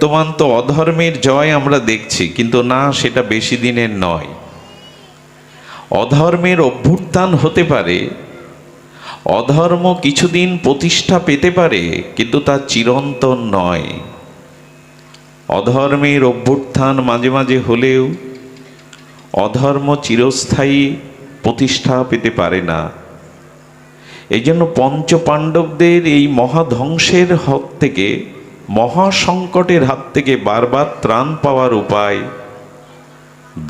বর্তমান তো অধর্মের জয় আমরা দেখছি, কিন্তু না, সেটা বেশি দিনের নয়। অধর্মের অভ্যুত্থান হতে পারে, অধর্ম কিছুদিন প্রতিষ্ঠা পেতে পারে, কিন্তু তা চিরন্তন নয়। অধর্মের অভ্যুত্থান মাঝে মাঝে হলেও অধর্ম চিরস্থায়ী প্রতিষ্ঠা পেতে পারে না। এই জন্য পঞ্চপাণ্ডবদের এই মহাধ্বংসের হাত থেকে, মহাসংকটের হাত থেকে বারবার ত্রাণ পাওয়ার উপায়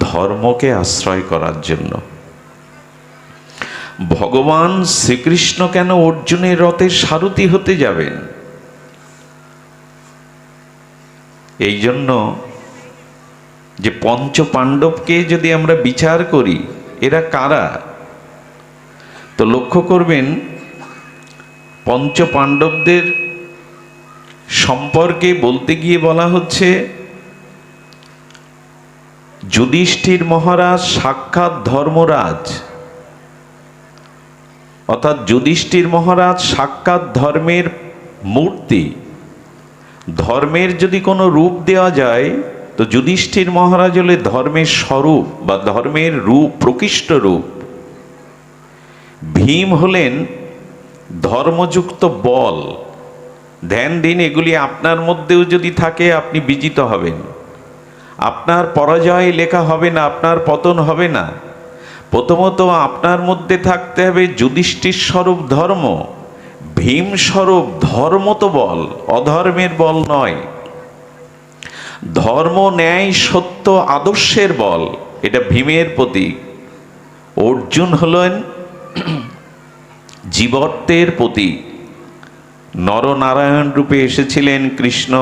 ধর্মকে আশ্রয় করার জন্য। ভগবান শ্রীকৃষ্ণ কেন অর্জুনের রথের সারথি হতে যাবেন? এই জন্য যে পঞ্চপাণ্ডবকে যদি আমরা বিচার করি, এরা কারা, তো লক্ষ্য করবেন পঞ্চপাণ্ডবদের সম্পর্কে বলতে গিয়ে বলা হচ্ছে, যুধিষ্ঠির মহারাজ সাক্ষাৎ ধর্মরাজ, অর্থাৎ যুধিষ্ঠির মহারাজ সাক্ষাৎ ধর্মের মূর্তি। ধর্মের যদি কোনো রূপ দেওয়া যায়, তো যুধিষ্ঠির মহারাজ হলে ধর্মের স্বরূপ বা ধর্মের রূপ, প্রকৃষ্ট রূপ। ভীম হলেন ধর্মযুক্ত বল। ধ্যান দিন, এগুলি আপনার মধ্যেও যদি থাকে আপনি বিজিত হবেন। আপনার পরাজয় লেখা হবে না, আপনার পতন হবে না। প্রথমত আপনার মধ্যে থাকতে হবে যুধিষ্ঠির স্বরূপ ধর্ম, ভীম স্বরূপ ধর্ম। তো বল, অধর্মের বল নয়। ধর্ম, ন্যায়, সত্য, আদর্শের বল, এটা ভীমের প্রতীক। অর্জুন হলেন জীবত্বের প্রতীক। নরনারায়ণ রূপে এসেছিলেন কৃষ্ণ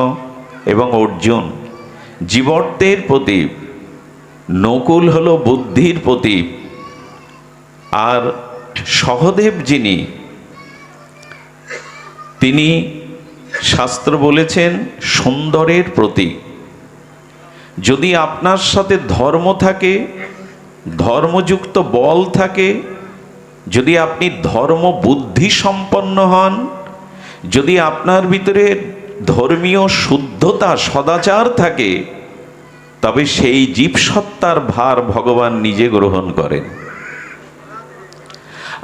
এবং অর্জুন, জীবত্বের প্রতীক। নকুল হলো বুদ্ধির প্রতীক। আর সহদেব যিনি, তিনি শাস্ত্র বলেছেন সুন্দরের প্রতীক। যদি আপনার সাথে ধর্ম থাকে, ধর্মযুক্ত বল থাকে, যদি আপনি ধর্ম বুদ্ধি সম্পন্ন হন, যদি আপনার ভিতরে ধর্মীয় শুদ্ধতা, সদাচার থাকে, তবে সেই জীবসত্তার ভার ভগবান নিজে গ্রহণ করেন।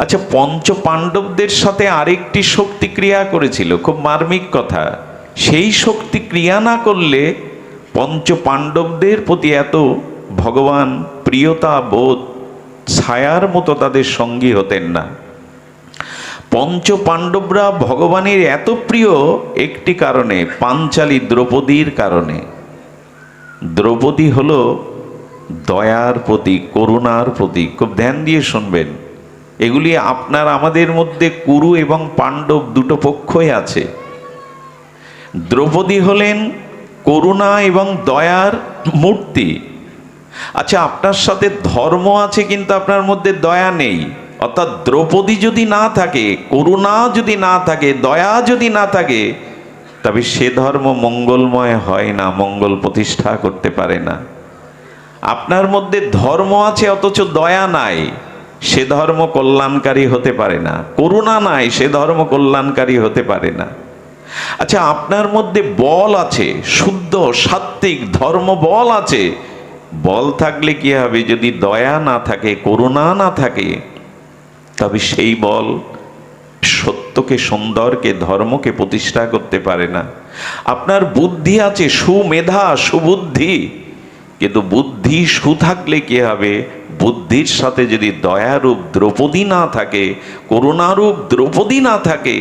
আচ্ছা, পঞ্চপাণ্ডবদের সাথে আরেকটি শক্তি ক্রিয়া করেছিল, খুব মার্মিক কথা। সেই শক্তি ক্রিয়া না করলে পঞ্চপাণ্ডবদের প্রতি এত ভগবান প্রিয়তা বোধ, ছায়ার মতো তাদের সঙ্গী হতেন না। পঞ্চপাণ্ডবরা ভগবানের এত প্রিয় একটি কারণে, পাঞ্চালী দ্রৌপদীর কারণে। দ্রৌপদী হলো দয়ার প্রতীক, করুণার প্রতীক। খুব ধ্যান দিয়ে শুনবেন, এগুলি আপনার আমাদের মধ্যে কুরু এবং পাণ্ডব দুটো পক্ষই আছে। দ্রৌপদী হলেন করুণা এবং দয়ার মূর্তি। আচ্ছা, আপনার সাথে ধর্ম আছে কিন্তু আপনার মধ্যে দয়া নেই, অর্থাৎ দ্রৌপদী যদি না থাকে, করুণা যদি না থাকে, দয়া যদি না থাকে, তবে সে ধর্ম মঙ্গলময় হয় না, মঙ্গল প্রতিষ্ঠা করতে পারে না। আপনার মধ্যে ধর্ম আছে অথচ দয়া নাই, সে ধর্ম কল্যাণকারী হতে পারে না। করুণা নাই, সে ধর্ম কল্যাণকারী হতে পারে না। আচ্ছা, আপনার মধ্যে বল আছে, শুদ্ধ সাত্ত্বিক ধর্ম বল আছে। বল থাকলে কি হবে? যদি দয়া না থাকে, করুণা না থাকে, তবে সেই বল সত্যকে, সুন্দরকে, ধর্মকে প্রতিষ্ঠা করতে পারে না। আপনার বুদ্ধি আছে, সুমেধা, সুবুদ্ধি, কিন্তু বুদ্ধি সু থাকলে কি হবে? বুদ্ধির সাথে যদি দয়ারূপ দ্রৌপদী না থাকে, করুণারূপ দ্রৌপদী না থাকে,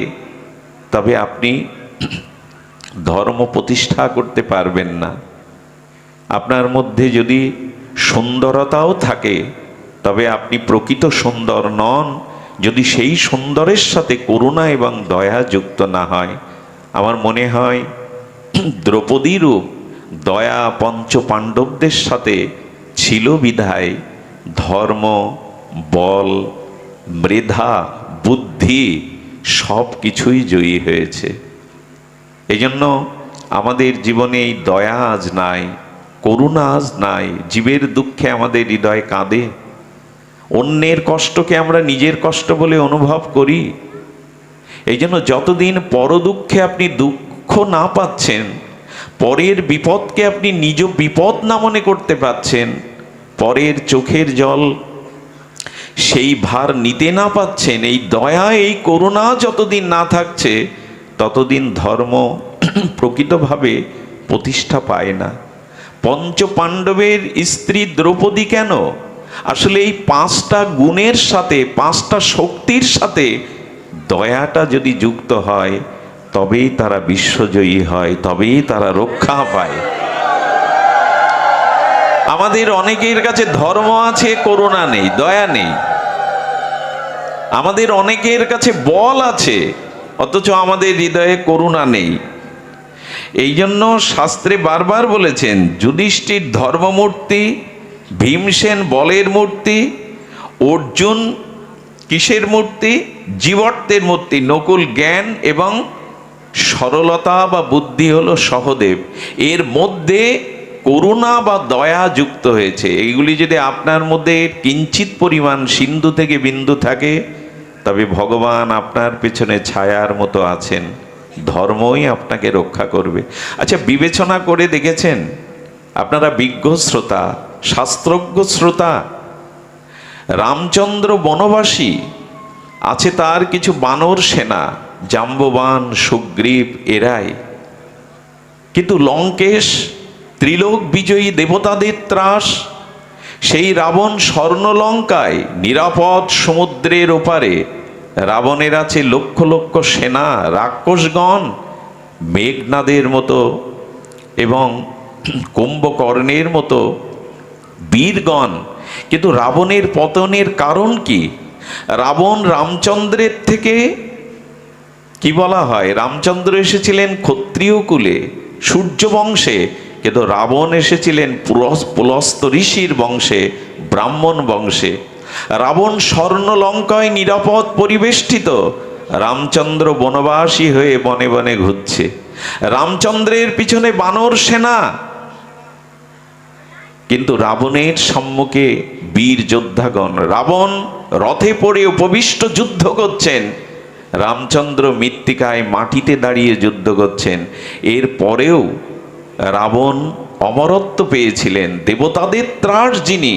তবে আপনি ধর্ম প্রতিষ্ঠা করতে পারবেন না। আপনার মধ্যে যদি সুন্দরতাও থাকে, তবে আপনি প্রকৃত সুন্দর নন, যদি সেই সুন্দরের সাথে করুণা এবং দয়া যুক্ত না হয়। আমার মনে হয় দ্রৌপদীরূপ দয়া পঞ্চপাণ্ডবদের সাথে ছিল বিধায় ধর্ম, বল, মেধা, বুদ্ধি সব কিছুই জয়ী হয়েছে। এই জন্য আমাদের জীবনে এই দয়া আজ নাই, করুণা আজ নাই। জীবের দুঃখে আমাদের হৃদয় কাঁদে, অন্যের কষ্টকে আমরা নিজের কষ্ট বলে অনুভব করি। এই জন্য যতদিন পর দুঃখে আপনি দুঃখ না পাচ্ছেন, পরের বিপদকে আপনি নিজ বিপদ না মনে করতে পারছেন, পরের চোখের জল সেই ভার নিতে না পাচ্ছেন, এই দয়া এই করুণা যতদিন না থাকছে ততদিন ধর্ম প্রকৃতভাবে প্রতিষ্ঠা পায় না। পঞ্চ পাণ্ডবের স্ত্রী দ্রৌপদী কেন? আসলে এই পাঁচটা গুণের সাথে, পাঁচটা শক্তির সাথে দয়াটা যদি যুক্ত হয় তবেই তারা বিশ্বজয়ী হয়, তবেই তারা রক্ষা পায়। আমাদের অনেকের কাছে ধর্ম আছে, করুণা নেই, দয়া নেই। আমাদের অনেকের কাছে বল আছে, অথচ আমাদের হৃদয়ে করুণা নেই। এই জন্য শাস্ত্রে বারবার বলেছেন, যুধিষ্ঠির ধর্মমূর্তি, ভীমসেন বলের মূর্তি, অর্জুন কিসের মূর্তি? জীবত্বের মূর্তি, নকুল জ্ঞান এবং সরলতা বা বুদ্ধি হলো সহদেব। এর মধ্যে করুণা বা দয়া যুক্ত হয়েছে। এইগুলি যদি আপনার মধ্যে কিঞ্চিত পরিমাণ সিন্ধু থেকে বিন্দু থাকে, তবে ভগবান আপনার পেছনে ছায়ার মতো আছেন, ধর্মই আপনাকে রক্ষা করবে। আচ্ছা, বিবেচনা করে দেখেছেন? আপনারা বিজ্ঞ শ্রোতা, শাস্ত্রজ্ঞ শ্রোতা, রামচন্দ্র বনবাসী, আছে তার কিছু বানর সেনা, জাম্ববান, সুগ্রীব, এরাই। কিন্তু লঙ্কেশ, ত্রিলোক বিজয়ী দেবতাদের ত্রাস, সেই রাবণ স্বর্ণলঙ্কায় নিরাপদ সমুদ্রের ওপারে, রাবণের আছে লক্ষ লক্ষ সেনা, রাক্ষসগণ, মেঘনাদের মতো এবং কুম্ভকর্ণের মতো বীরগণ। কিন্তু রাবণের পতনের কারণ কি? রাবণ রামচন্দ্রের থেকে, কি বলা হয়, রামচন্দ্র এসেছিলেন ক্ষত্রিয় কুলে, সূর্য বংশে, কিন্তু রাবণ এসেছিলেন পুলস্ত ঋষির বংশে, ব্রাহ্মণ বংশে। রাবণ স্বর্ণলঙ্কায় নিরাপদ পরিবেষ্টিত, রামচন্দ্র বনবাসী হয়ে বনে বনে ঘুরছে। রামচন্দ্রের পিছনে বানর সেনা, কিন্তু রাবণের সম্মুখে বীর যোদ্ধাগণ। রাবণ রথে পড়ে উপবিষ্ট যুদ্ধ করছেন, রামচন্দ্র মৃত্তিকায় মাটিতে দাঁড়িয়ে যুদ্ধ করছেন। এর পরেও রাবণ অমরত্ব পেয়েছিলেন, দেবতাদের ত্রাস যিনি,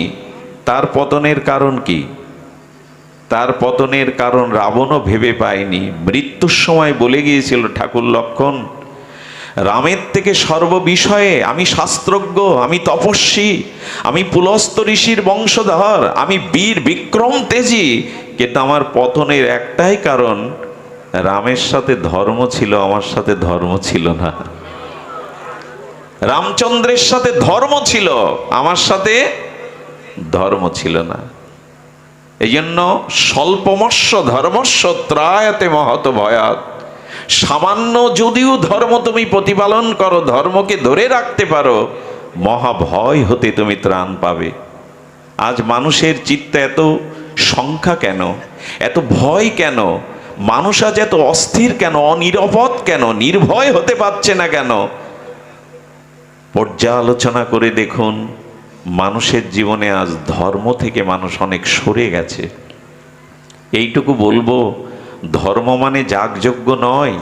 তার পতনের কারণ কি? তার পতনের কারণ রাবণও ভেবে পায়নি। মৃত্যুর সময় বলে গিয়েছিল ঠাকুর লক্ষণ, রামের থেকে সর্ববিষয়ে আমি শাস্ত্রজ্ঞ, আমি তপস্বী, আমি পুলস্ত ঋষির বংশধর, আমি বীর বিক্রম তেজী, কিন্তু আমার পতনের একটাই কারণ, রামের সাথে ধর্ম ছিল, আমার সাথে ধর্ম ছিল না। রামচন্দ্রের সাথে ধর্ম ছিল, আমার সাথে ধর্ম ছিল না। এই জন্য স্বল্পমস্য ধর্মস্য ত্রায়তে মহত ভয়াৎ। সামান্য যদিও ধর্ম তুমি প্রতিপালন করো, ধর্মকে ধরে রাখতে পারো, মহাভয় হতে তুমি ত্রাণ পাবে। আজ মানুষের চিত্তে এত সংখ্যা কেন, এত ভয় কেন? মানুষ আজ এত অস্থির কেন, অনিরাপদ কেন, নির্ভয় হতে পারছে না কেন? পর্যালোচনা করে দেখুন, মানুষের জীবনে আজ ধর্ম থেকে মানুষ অনেক সরে গেছে। এইটুকু বলবো, ধর্ম মানে যাগযজ্ঞ নয়,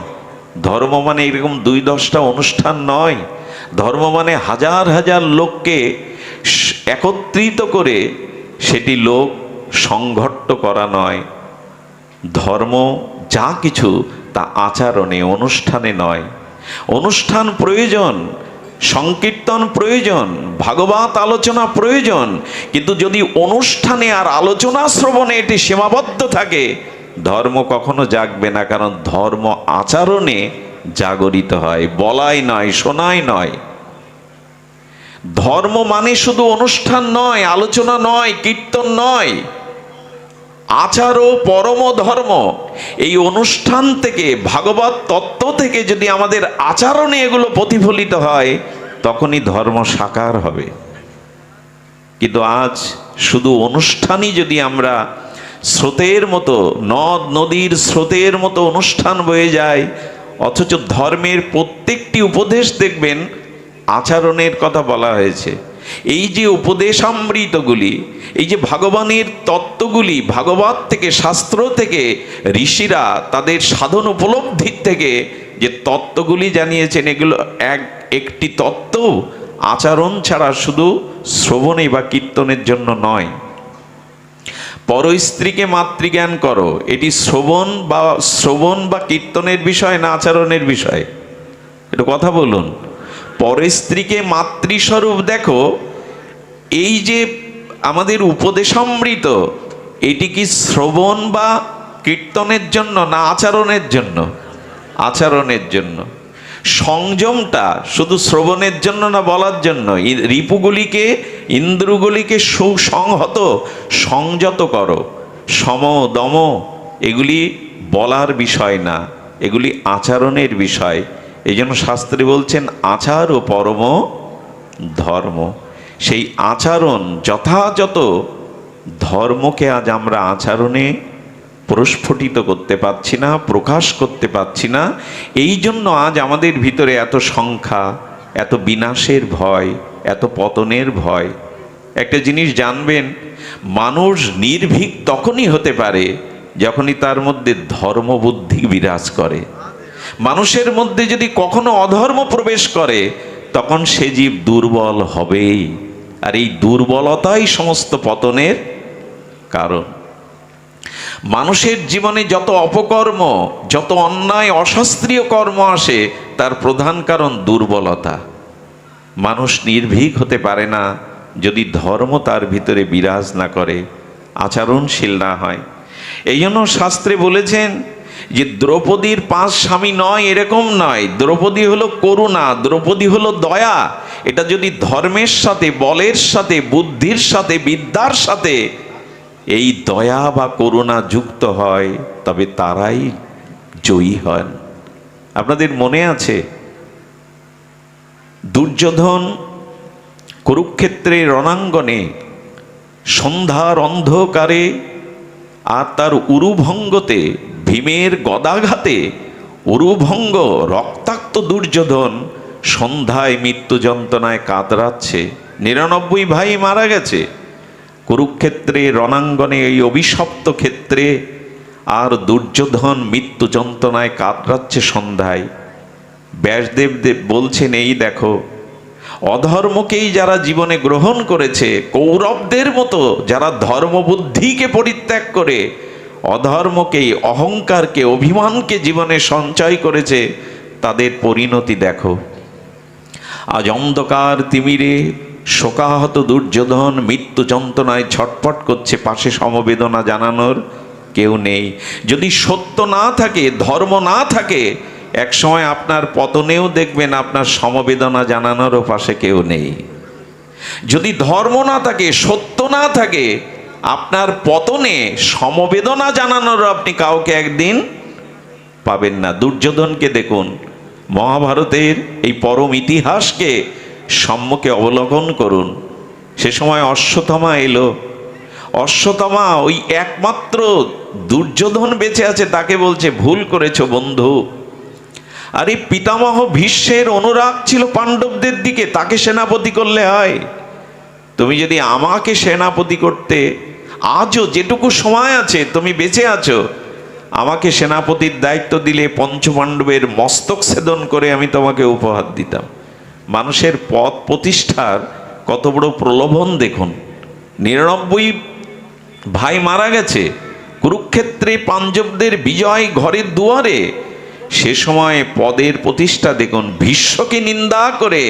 ধর্ম মানে এরকম 2-10টা অনুষ্ঠান নয়, ধর্ম মানে হাজার হাজার লোককে একত্রিত করে সেটি লোক সংঘট্ট করা নয়। ধর্ম যা কিছু তা আচরণে, অনুষ্ঠানে নয়। অনুষ্ঠান প্রয়োজন, সংকীর্তন প্রয়োজন, ভাগবত আলোচনা প্রয়োজন, কিন্তু যদি অনুষ্ঠানে আর আলোচনা শ্রবণে এটি সীমাবদ্ধ থাকে, ধর্ম কখনো জাগবে না। কারণ ধর্ম আচরণে জাগরিত হয়, বলাই নয়, শোনাই নয়। ধর্ম মানে শুধু অনুষ্ঠান নয়, আলোচনা নয়, কীর্তন নয়, আচার ও পরম ধর্ম। এই অনুষ্ঠান থেকে, ভাগবত তত্ত্ব থেকে যদি আমাদের আচরণে এগুলো প্রতিফলিত হয়, তখনই ধর্ম সাকার হবে। কিন্তু আজ শুধু অনুষ্ঠানই যদি আমরা স্রোতের মতো, নদ নদীর স্রোতের মতো অনুষ্ঠান বয়ে যায়, অথচ ধর্মের প্রত্যেকটি উপদেশ দেখবেন আচরণের কথা বলা হয়েছে। এই যে উপদেশামৃতগুলি, এই যে ভগবানের তত্ত্বগুলি ভাগবত থেকে, শাস্ত্র থেকে, ঋষিরা তাদের সাধন উপলব্ধির থেকে যে তত্ত্বগুলি জানিয়েছেন, এগুলো একটি তত্ত্ব আচরণ ছাড়া শুধু শ্রবণে বা কীর্তনের জন্য নয়। পর স্ত্রীকে মাতৃজ্ঞান করো, এটি শ্রবণ বা কীর্তনের বিষয় না আচরণের বিষয়? এটা কথা বলুন। পর স্ত্রীকে মাতৃস্বরূপ দেখো, এই যে আমাদের উপদেশামৃত, এটি কি শ্রবণ বা কীর্তনের জন্য না আচরণের জন্য? আচরণের জন্য। সংযমটা শুধু শ্রবণের জন্য না বলার জন্য? রিপুগুলিকে, ইন্দ্রগুলিকে সুসংহত, সংযত করো। সম দম এগুলি বলার বিষয় না, এগুলি আচরণের বিষয়। এই জন্য শাস্ত্রে বলছেন আচার ও পরম ধর্ম। সেই আচরণ, যথাযথ ধর্মকে আজ আমরা আচরণে প্রস্ফুটিত করতে পারছি না, প্রকাশ করতে পারছি না। এই জন্য আজ আমাদের ভিতরে এত সংখ্যা, এত বিনাশের ভয়, এত পতনের ভয়। একটা জিনিস জানবেন, মানুষ নির্ভীক তখনই হতে পারে যখনই তার মধ্যে ধর্মবুদ্ধি বিরাজ করে। মানুষের মধ্যে যদি কখনো অধর্ম প্রবেশ করে, তখন সে জীব দুর্বল হবেই। আর এই দুর্বলতাই সমস্ত পতনের কারণ। মানুষের জীবনে যত অপকর্ম, যত অন্যায় অশাস্ত্রীয় কর্ম আসে, তার প্রধান কারণ দুর্বলতা। মানুষ নির্ভীক হতে পারে না যদি ধর্ম তার ভিতরে বিরাজ না করে, আচরণশীল না হয়। এই জন্য শাস্ত্রে বলেছেন যে দ্রৌপদীর 5 স্বামী নয়, এরকম নয়। দ্রৌপদী হলো করুণা, দ্রৌপদী হলো দয়া। এটা যদি ধর্মের সাথে, বলের সাথে, বুদ্ধির সাথে, বিদ্যার সাথে এই দয়া বা করুণা যুক্ত হয়, তবে তারাই জয়ী হন। আপনাদের মনে আছে দুর্যোধন কুরুক্ষেত্রের রণাঙ্গনে সন্ধ্যার অন্ধকারে আর তার উরুভঙ্গতে, ভীমের গদাঘাতে উরুভঙ্গ, রক্তাক্ত দুর্যোধন সন্ধ্যায় মৃত্যু যন্ত্রণায় কাতরাচ্ছে। 99 ভাই মারা গেছে কুরুক্ষেত্রে রণাঙ্গনে, এই অভিশপ্ত ক্ষেত্রে। আর দুর্যোধন মৃত্যু যন্ত্রণায় কাতরাচ্ছে সন্ধ্যায়। ব্যাসদেব বলছেন, এই দেখো, অধর্মকেই যারা জীবনে গ্রহণ করেছে, কৌরবদের মতো যারা ধর্মবুদ্ধিকে পরিত্যাগ করে অধর্মকেই, অহংকারকে, অভিমানকে জীবনে সঞ্চয় করেছে, তাদের পরিণতি দেখো। আজ অন্ধকার তিমিরে শোকাহত দুর্যোধন মৃত্যু যন্ত্রণায় ছটফট করছে, পাশে সমবেদনা জানানোর কেউ নেই। যদি সত্য না থাকে, ধর্ম না থাকে, একসময় আপনার পতনেও দেখবেন আপনার সমবেদনা জানানোরও পাশে কেউ নেই। যদি ধর্ম না থাকে, সত্য না থাকে, আপনার পতনে সমবেদনা জানানোরও আপনি কাউকে একদিন পাবেন না। দুর্যোধনকে দেখুন, মহাভারতের এই পরম ইতিহাসকে সম্মুখে অবলোকন করুন। সে সময় অশ্বত্থামা এলো। অশ্বত্থামা ওই একমাত্র দুর্যোধন বেঁচে আছে, তাকে বলছে, ভুল করেছো বন্ধু। আর এই পিতামহ ভীষ্মের অনুরাগ ছিল পাণ্ডবদের দিকে, তাকে সেনাপতি করলে হয়? তুমি যদি আমাকে সেনাপতি করতে, আজও যেটুকু সময় আছে তুমি বেঁচে আছো, আমাকে সেনাপতির দায়িত্ব দিলে পঞ্চপাণ্ডবের মস্তক ছেদন করে আমি তোমাকে উপহার দিতাম। মানুষের পদ প্রতিষ্ঠার কত বড় প্রলোভন দেখুন। 99 ভাই মারা গেছে কুরুক্ষেত্রে, পাঞ্জবদের বিজয় ঘরের দুয়ারে। সে সময় পদের প্রতিষ্ঠা দেখুন। ভীষ্মকে নিন্দা করে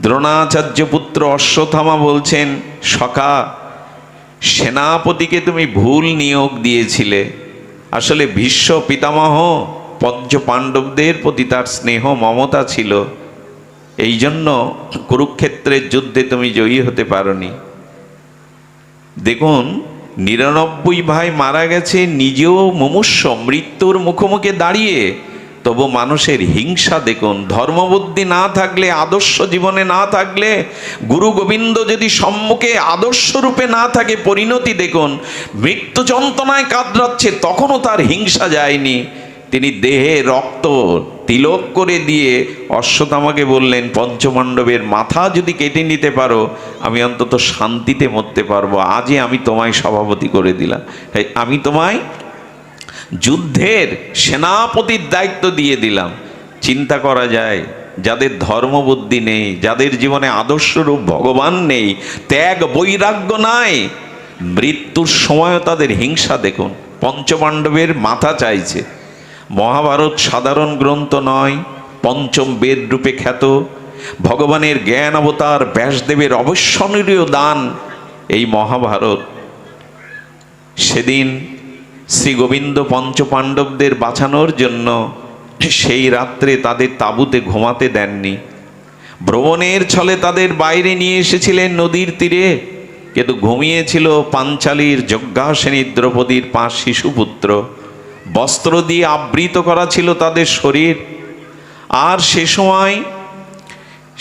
দ্রোণাচার্য পুত্র অশ্বত্থামা বলছেন, সখা, সেনাপতিকে তুমি ভুল নিয়োগ দিয়েছিলে। আসলে ভীষ্ম পিতামহ পঞ্চ পাণ্ডবদের প্রতি তার স্নেহ মমতা ছিল, এই জন্য কুরুক্ষেত্রের যুদ্ধে তুমি জয়ী হতে পারোনি। দেখুন, 99 ভাই মারা গেছে, নিজেও মুমূর্ষ, মৃত্যুর মুখোমুখি দাঁড়িয়ে, তবু মানুষের হিংসা দেখুন। ধর্মবুদ্ধি না থাকলে, আদর্শ জীবনে না থাকলে, গুরু গোবিন্দ যদি সম্মুখে আদর্শ রূপে না থাকে, পরিণতি দেখুন। মৃত্যু যন্ত্রণায় কাতরাচ্ছে, তখনও তার হিংসা যায়নি। তিনি দেহে রক্ত তিলক করে দিয়ে অশ্বত্থামাকে বললেন, পঞ্চপাণ্ডবের মাথা যদি কেটে নিতে পারো আমি অন্তত শান্তিতে মরতে পারবো। আজই আমি তোমায় সভাপতি করে দিলাম, আমি তোমায় যুদ্ধের সেনাপতির দায়িত্ব দিয়ে দিলাম। চিন্তা করা যায়, যাদের ধর্মবুদ্ধি নেই, যাদের জীবনে আদর্শরূপ ভগবান নেই, ত্যাগ বৈরাগ্য নাই, মৃত্যুর সময়ও তাদের হিংসা দেখুন। পঞ্চপাণ্ডবের মাথা চাইছে। মহাভারত সাধারণ গ্রন্থ নয়, পঞ্চম বেদ রূপে খ্যাত। ভগবানের জ্ঞান অবতার ব্যাসদেবের অবিস্মরণীয় দান এই মহাভারত। সেদিন শ্রী গোবিন্দ পঞ্চপাণ্ডবদের বাঁচানোর জন্য সেই রাত্রে তাদের তাঁবুতে ঘুমাতে দেননি। ভ্রমণের ছলে তাদের বাইরে নিয়ে এসেছিলেন নদীর তীরে, কিন্তু ঘুমিয়েছিল পাঞ্চালীর যজ্ঞাসিনী দ্রৌপদীর 5 শিশুপুত্র। বস্ত্র দিয়ে আবৃত করা ছিল তাদের শরীর। আর সে সময়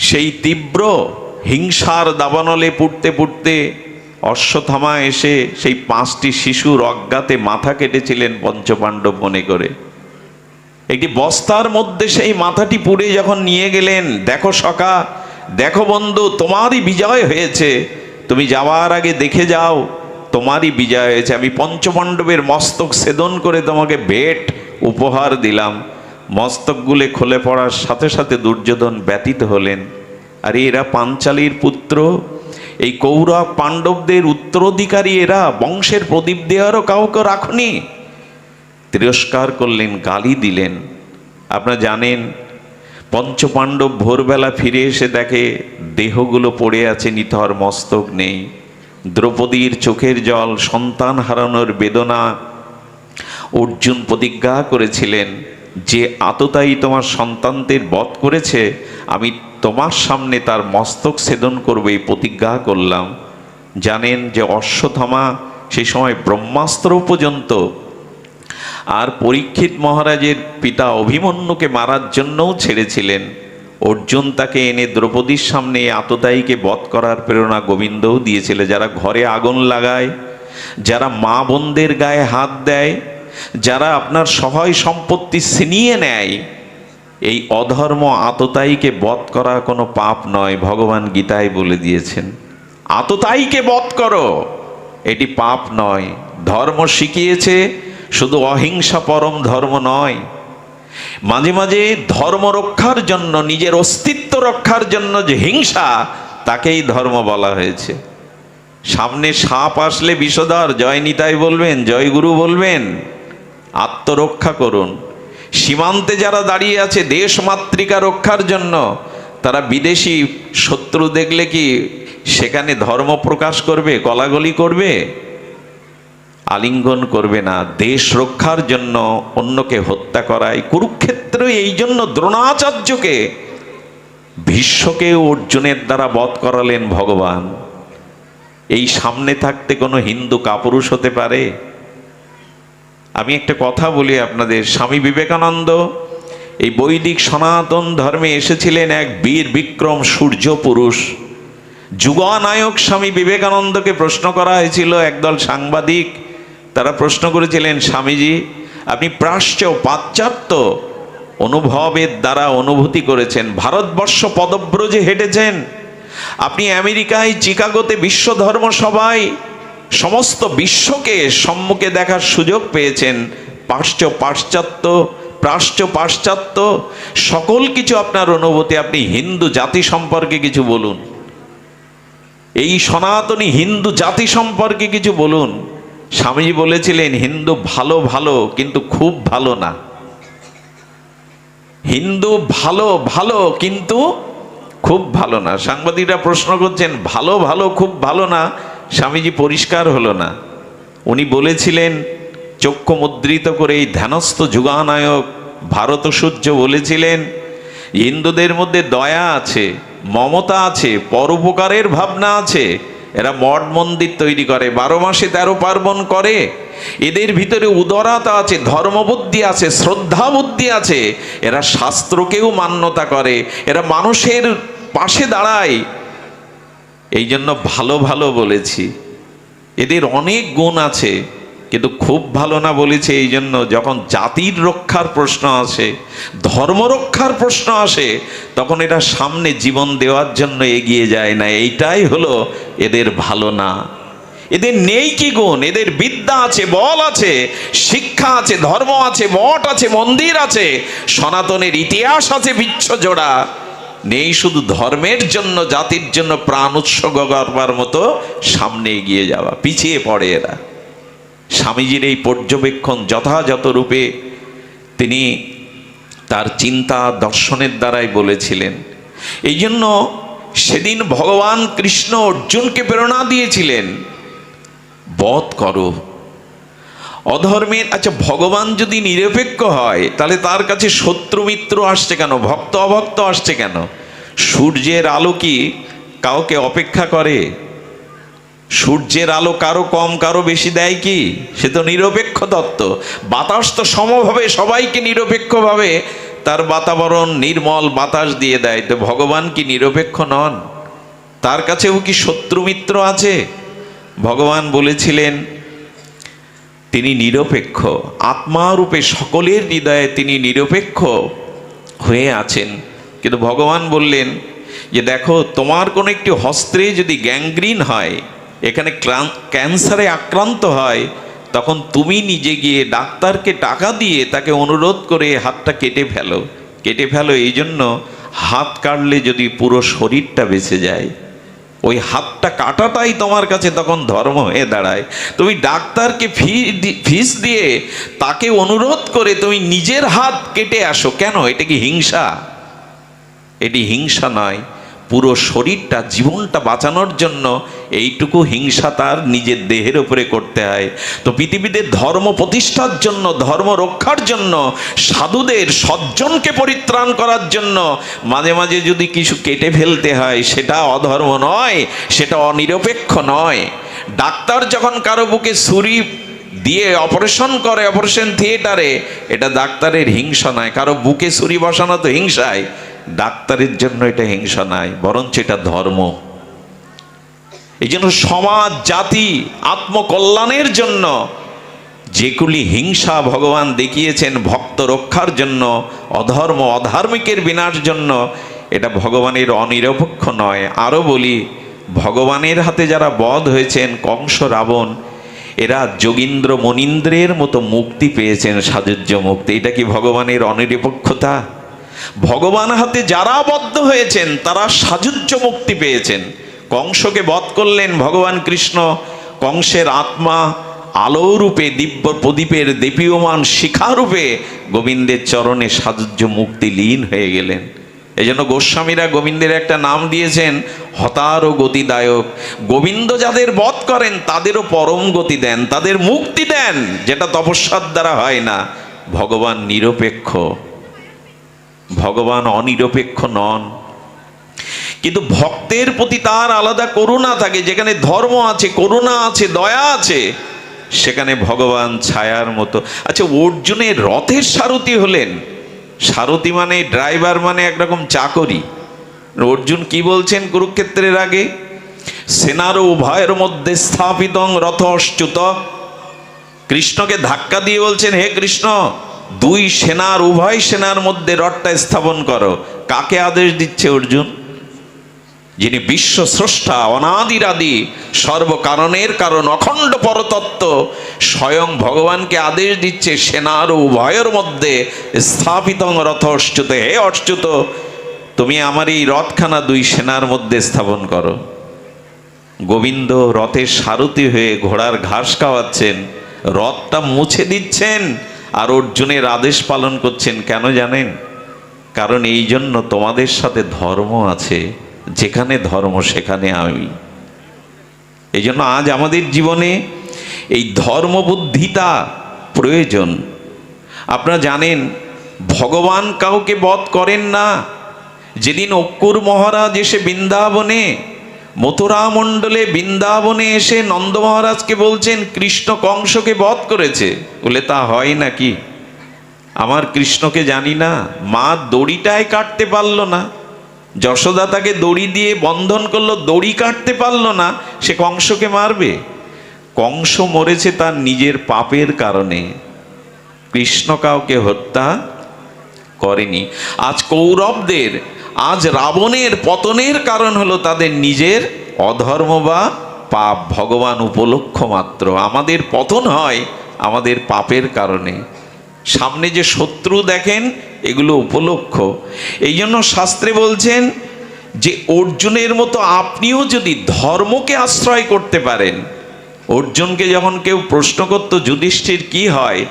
সেই তীব্র হিংসার দাবানলে পুড়তে পুড়তে অশ্বত্থামা এসে সেই 5টি শিশুর অজ্ঞাতে মাথা কেটেছিলেন পঞ্চপাণ্ডব মনে করে। একটি বস্তার মধ্যে সেই মাথাটি পুড়ে যখন নিয়ে গেলেন, দেখো সখা, দেখো বন্ধু, তোমারই বিজয় হয়েছে, তুমি যাওয়ার আগে দেখে যাও, তোমারই বিজয় হয়েছে। আমি পঞ্চপাণ্ডবের মস্তক ছেদন করে তোমাকে ভেট উপহার দিলাম। মস্তকগুলো খুলে পড়ার সাথে সাথে দুর্যোধন ব্যতীত হলেন। আরে এরা পাঞ্চালীর পুত্র, এই কৌরব পাণ্ডবদের উত্তরাধিকারী এরা, বংশের প্রদীপ দেওয়ারও কাউকে রাখনি। তিরস্কার করলেন, গালি দিলেন। আপনারা জানেন, পঞ্চপাণ্ডব ভোরবেলা ফিরে এসে দেখে দেহগুলো পড়ে আছে, নিথর, মস্তক নেই। দ্রৌপদীর চোখের জল, সন্তান হারানোর বেদনা। অর্জুন প্রতিজ্ঞা করেছিলেন যে আততায়ী তোমার সন্তানদের বধ করেছে, আমি তোমার সামনে তার মস্তক ছেদন করবো, এই প্রতিজ্ঞা করলাম। জানেন যে অশ্বত্থামা সেই সময় ব্রহ্মাস্ত্র পর্যন্ত, আর পরীক্ষিত মহারাজের পিতা অভিমন্যুকে মারার জন্যও ছেড়েছিলেন। অর্জুন তাকে এনে দ্রৌপদীর সামনে আততায়ীকে বধ করার প্রেরণা গোবিন্দও দিয়েছিল। যারা ঘরে আগুন লাগায়, যারা মা বোনদের গায়ে হাত দেয়, যারা আপনার সহায় সম্পত্তি ছিনিয়ে নেয়, এই অধর্ম আততায়ীকে বধ করা কোনো পাপ নয়। ভগবান গীতায় বলে দিয়েছেন, আততায়ীকে বধ করো, এটি পাপ নয়। ধর্ম শিখিয়েছে শুধু অহিংসা পরম ধর্ম নয়, মাঝে মাঝে ধর্ম রক্ষার জন্য, নিজের অস্তিত্ব রক্ষার জন্য যে হিংসা, তাকেই ধর্ম বলা হয়েছে। সামনে সাপ আসলে বিষধর জয় নিতাই বলবেন, জয় গুরু বলবেন, আত্মরক্ষা করুন। সীমান্তে যারা দাঁড়িয়ে আছে দেশ মাতৃকা রক্ষার জন্য, তারা বিদেশি শত্রু দেখলে কি সেখানে ধর্ম প্রকাশ করবে, গলাগলি করবে? আলিঙ্গন করবে না। দেশ রক্ষার জন্য অন্যকে হত্যা করায়। কুরুক্ষেত্র এই জন্য দ্রোণাচার্যকে, ভীষ্মকে অর্জুনের দ্বারা বধ করালেন ভগবান। এই সামনে থাকতে কোনো হিন্দু কাপুরুষ হতে পারে? আমি একটা কথা বলি আপনাদের, স্বামী বিবেকানন্দ এই বৈদিক সনাতন ধর্মে এসেছিলেন এক বীর বিক্রম সূর্য পুরুষ। যুগনায়ক স্বামী বিবেকানন্দকে প্রশ্ন করা হয়েছিল, একদল সাংবাদিক, তারা প্রশ্ন করেছিলেন, স্বামীজি আপনি পাশ্চাত্য অনুভবের দ্বারা অনুভূতি করেছেন, ভারতবর্ষ পদব্রজে হেঁটেছেন, আপনি আমেরিকায় চিকাগোতে বিশ্ব ধর্ম সভায় সমস্ত বিশ্বকে সম্মুখে দেখার সুযোগ পেয়েছেন। পাশ্চাত্য সকল কিছু আপনার অনুভূতি, আপনি হিন্দু জাতি সম্পর্কে কিছু বলুন, এই সনাতনী হিন্দু জাতি সম্পর্কে কিছু বলুন। স্বামীজি বলেছিলেন, হিন্দু ভালো ভালো কিন্তু খুব ভালো না। হিন্দু ভালো ভালো কিন্তু খুব ভালো না। সাংবাদিকরা প্রশ্ন করছেন, ভালো ভালো খুব ভালো না, স্বামীজি পরিষ্কার হলো না। উনি বলেছিলেন, চক্ষু মুদ্রিত করে এই ধ্যানস্থ যুগানায়ক ভারত সূর্য বলেছিলেন, হিন্দুদের মধ্যে দয়া আছে, মমতা আছে, পরোপকারের ভাবনা আছে। এরা মঠ মন্দির তৈরি করে, 12 মাসে 13 পার্বণ করে, এদের ভিতরে উদারতা আছে, ধর্মবুদ্ধি আছে, শ্রদ্ধা বুদ্ধি আছে, এরা শাস্ত্রকেও মান্যতা করে, এরা মানুষের পাশে দাঁড়ায়। এই জন্য ভালো ভালো বলেছি। এদের অনেক গুণ আছে, কিন্তু খুব ভালো না বলেছে এই জন্য, যখন জাতির রক্ষার প্রশ্ন আসে, ধর্ম রক্ষার প্রশ্ন আসে, তখন এরা সামনে জীবন দেওয়ার জন্য এগিয়ে যায় না। এইটাই হলো এদের ভালো না। এদের নেই কি গুণ? এদের বিদ্যা আছে, বল আছে, শিক্ষা আছে, ধর্ম আছে, মঠ আছে, মন্দির আছে, সনাতনের ইতিহাস আছে বিচ্ছ জোড়া, নেই শুধু ধর্মের জন্য, জাতির জন্য প্রাণ উৎসর্গ করবার মতো সামনে এগিয়ে যাওয়া। পিছিয়ে পড়ে এরা। স্বামীজির এই পর্যবেক্ষণ যথাযথ রূপে তিনি তার চিন্তা দর্শনের দ্বারাই বলেছিলেন। এই জন্য সেদিন ভগবান কৃষ্ণ অর্জুনকে প্রেরণা দিয়েছিলেন, বধ করো অধর্মের। আচ্ছা, ভগবান যদি নিরপেক্ষ হয় তাহলে তার কাছে শত্রু মিত্র আসছে কেন? ভক্ত অভক্ত আসছে কেন? সূর্যের আলো কি কাউকে অপেক্ষা করে? সূর্যের আলো কারো কম কারো বেশি দেয় কি? সে তো নিরপেক্ষ তত্ত্ব। বাতাস তো সমভাবে সবাইকে নিরপেক্ষভাবে তার বাতাবরণ নির্মল বাতাস দিয়ে দেয়। তো ভগবান কি নিরপেক্ষ নন? তার কাছেও কি শত্রু মিত্র আছে? ভগবান বলেছিলেন তিনি নিরপেক্ষ, আত্মারূপে সকলের হৃদয়ে তিনি নিরপেক্ষ হয়ে আছেন। কিন্তু ভগবান বললেন যে দেখো, তোমার কোনো একটি হস্তে যদি গ্যাংগ্রিন হয়, এখানে ক্যান্সারে আক্রান্ত হয়, তখন তুমি নিজে গিয়ে ডাক্তারকে টাকা দিয়ে তাকে অনুরোধ করে হাতটা কেটে ফেলো। কেটে ফেলো এই জন্য, হাত কাটলে যদি পুরো শরীরটা বেঁচে যায়, ওই হাতটা কাটাটাই তোমার কাছে তখন ধর্ম হয়ে দাঁড়ায়। তুমি ডাক্তারকে ফিস দিয়ে তাকে অনুরোধ করে তুমি নিজের হাত কেটে আসো কেন? এটা কি হিংসা? এটি হিংসা নয়। পুরো শরীরটা, জীবনটা বাঁচানোর জন্য এইটুকু হিংসা তার নিজের দেহের উপরে করতে হয়। তো পৃথিবীতে ধর্ম প্রতিষ্ঠার জন্য, ধর্ম রক্ষার জন্য, সাধুদের সজ্জনকে পরিত্রাণ করার জন্য মাঝে মাঝে যদি কিছু কেটে ফেলতে হয়, সেটা অধর্ম নয়, সেটা অনিরপেক্ষ নয়। ডাক্তার যখন কারো বুকে ছুরি দিয়ে অপারেশন করে অপারেশন থিয়েটারে, এটা ডাক্তারের হিংসা নয়। কারো বুকে ছুরি বসানো তো হিংসায়, ডাক্তারের জন্য এটা হিংসা নয়, বরঞ্চ এটা ধর্ম। এই জন্য সমাজ, জাতি, আত্মকল্যাণের জন্য যেগুলি হিংসা ভগবান দেখিয়েছেন ভক্ত রক্ষার জন্য, অধর্ম অধার্মিকের বিনাশ জন্য, এটা ভগবানের অনিরপেক্ষ নয়। আরও বলি, ভগবানের হাতে যারা বধ হয়েছেন, কংস, রাবণ, এরা যোগীন্দ্র মনীন্দ্রের মতো মুক্তি পেয়েছেন, সাযুজ্য মুক্তি। এটা কি ভগবানের অনিরপেক্ষতা? ভগবান হাতে যারা বদ্ধ হয়েছেন তারা সাযুজ্য মুক্তি পেয়েছেন। কংসকে বধ করলেন ভগবান কৃষ্ণ, কংসের আত্মা আলোরূপে, দিব্য প্রদীপের দীপ্যমান শিখারূপে গোবিন্দের চরণে সাযুজ্য মুক্তি লীন হয়ে গেলেন। এই জন্য গোস্বামীরা গোবিন্দের একটা নাম দিয়েছেন হতার ও গতিদায়ক। গোবিন্দ যাদের বধ করেন তাদেরও পরম গতি দেন, তাদের মুক্তি দেন, যেটা তপস্যার দ্বারা হয় না। ভগবান নিরপেক্ষ, ভগবান অনিরপেক্ষ নন। কিন্তু ভক্তের প্রতি তার আলাদা করুণা থাকে। যেখানে ধর্ম আছে, করুণা আছে, দয়া আছে, সেখানে ভগবান ছায়ার মতো। আচ্ছা, অর্জুনের রথের সারথি হলেন। সারথি মানে ড্রাইভার, মানে একরকম চাকরি। অর্জুন কি বলছেন কুরুক্ষেত্রের আগে? সেনার উভয়ের মধ্যে স্থাপিতং রথ অচ্যুত। কৃষ্ণকে ধাক্কা দিয়ে বলছেন, হে কৃষ্ণ, দুই সেনার, উভয় সেনার মধ্যে রথটা স্থাপন করো। কাকে আদেশ দিচ্ছে অর্জুন? যিনি বিশ্ব স্রষ্টা, অনাদির আদি, সর্বকারণের কারণ, অখণ্ড পরতত্ত্ব, স্বয়ং ভগবানকে আদেশ দিচ্ছে সেনার উভয়ের মধ্যে স্থাপিতং রথ অচ্যুত। হে অচ্যুত, তুমি আমার এই রথখানা দুই সেনার মধ্যে স্থাপন করো। গোবিন্দ রথের সারথি হয়ে ঘোড়ার ঘাস খাওয়াচ্ছেন, রথটা মুছে দিচ্ছেন, আর অর্জুনের আদেশ পালন করছেন। কেন জানেন? কারণ এই জন্য তোমাদের সাথে ধর্ম আছে, যেখানে ধর্ম সেখানে আমি। এই জন্য আজ আমাদের জীবনে এই ধর্মবুদ্ধিতা প্রয়োজন। আপনারা জানেন ভগবান কাউকে বধ করেন না। যেদিন অক্কুর মহারাজ এসে বৃন্দাবনে, মথুরা মণ্ডলে বৃন্দাবনে এসে নন্দ মহারাজকে বলছেন কৃষ্ণ কংসকে বধ করেছে, বলে তা হয় নাকি? আমার কৃষ্ণকে জানি না? মা দড়িটাই কাটতে পারল না, যশোদা তাকে দড়ি দিয়ে বন্ধন করলো, দড়ি কাটতে পারলো না, সে কংসকে মারবে? কংস মরেছে তার নিজের পাপের কারণে, কৃষ্ণ কাউকে হত্যা করেনি। আজ কৌরবদের, আজ রাবণের পতনের কারণ হলো তাদের নিজের অধর্ম বা পাপ, ভগবান উপলক্ষ মাত্র। আমাদের পতন হয় আমাদের পাপের কারণে। সামনে যে শত্রু দেখেন এগুলো উপলক্ষ। এই জন্য শাস্ত্রে বলছেন যে অর্জুনের মতো আপনিও যদি ধর্মকে আশ্রয় করতে পারেন। অর্জুনকে যখন কেউ প্রশ্ন করত যুধিষ্ঠির কি হয়,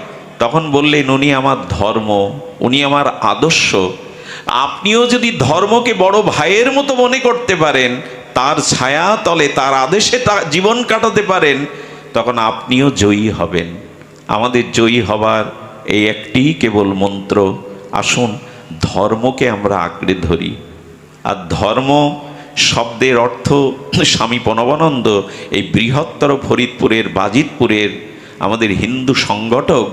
তখন বললেন উনি আমার ধর্ম, উনি আমার আদর্শ। আপনিও যদি ধর্মকে বড় ভাইয়ের মতো মনে করতে পারেন, তার ছায়া তলে তার আদেশে জীবন কাটাতে পারেন, তখন আপনিও জয়ী হবেন। আমাদের জয়ী হবার এই একটি কেবল মন্ত্র। আসুন ধর্মকে আমরা আঁকড়ে ধরি। আর ধর্ম শব্দের অর্থ স্বামী প্রণবানন্দ এই বৃহত্তর ফরিদপুরের বাজিতপুরের আমাদের হিন্দু সংগঠক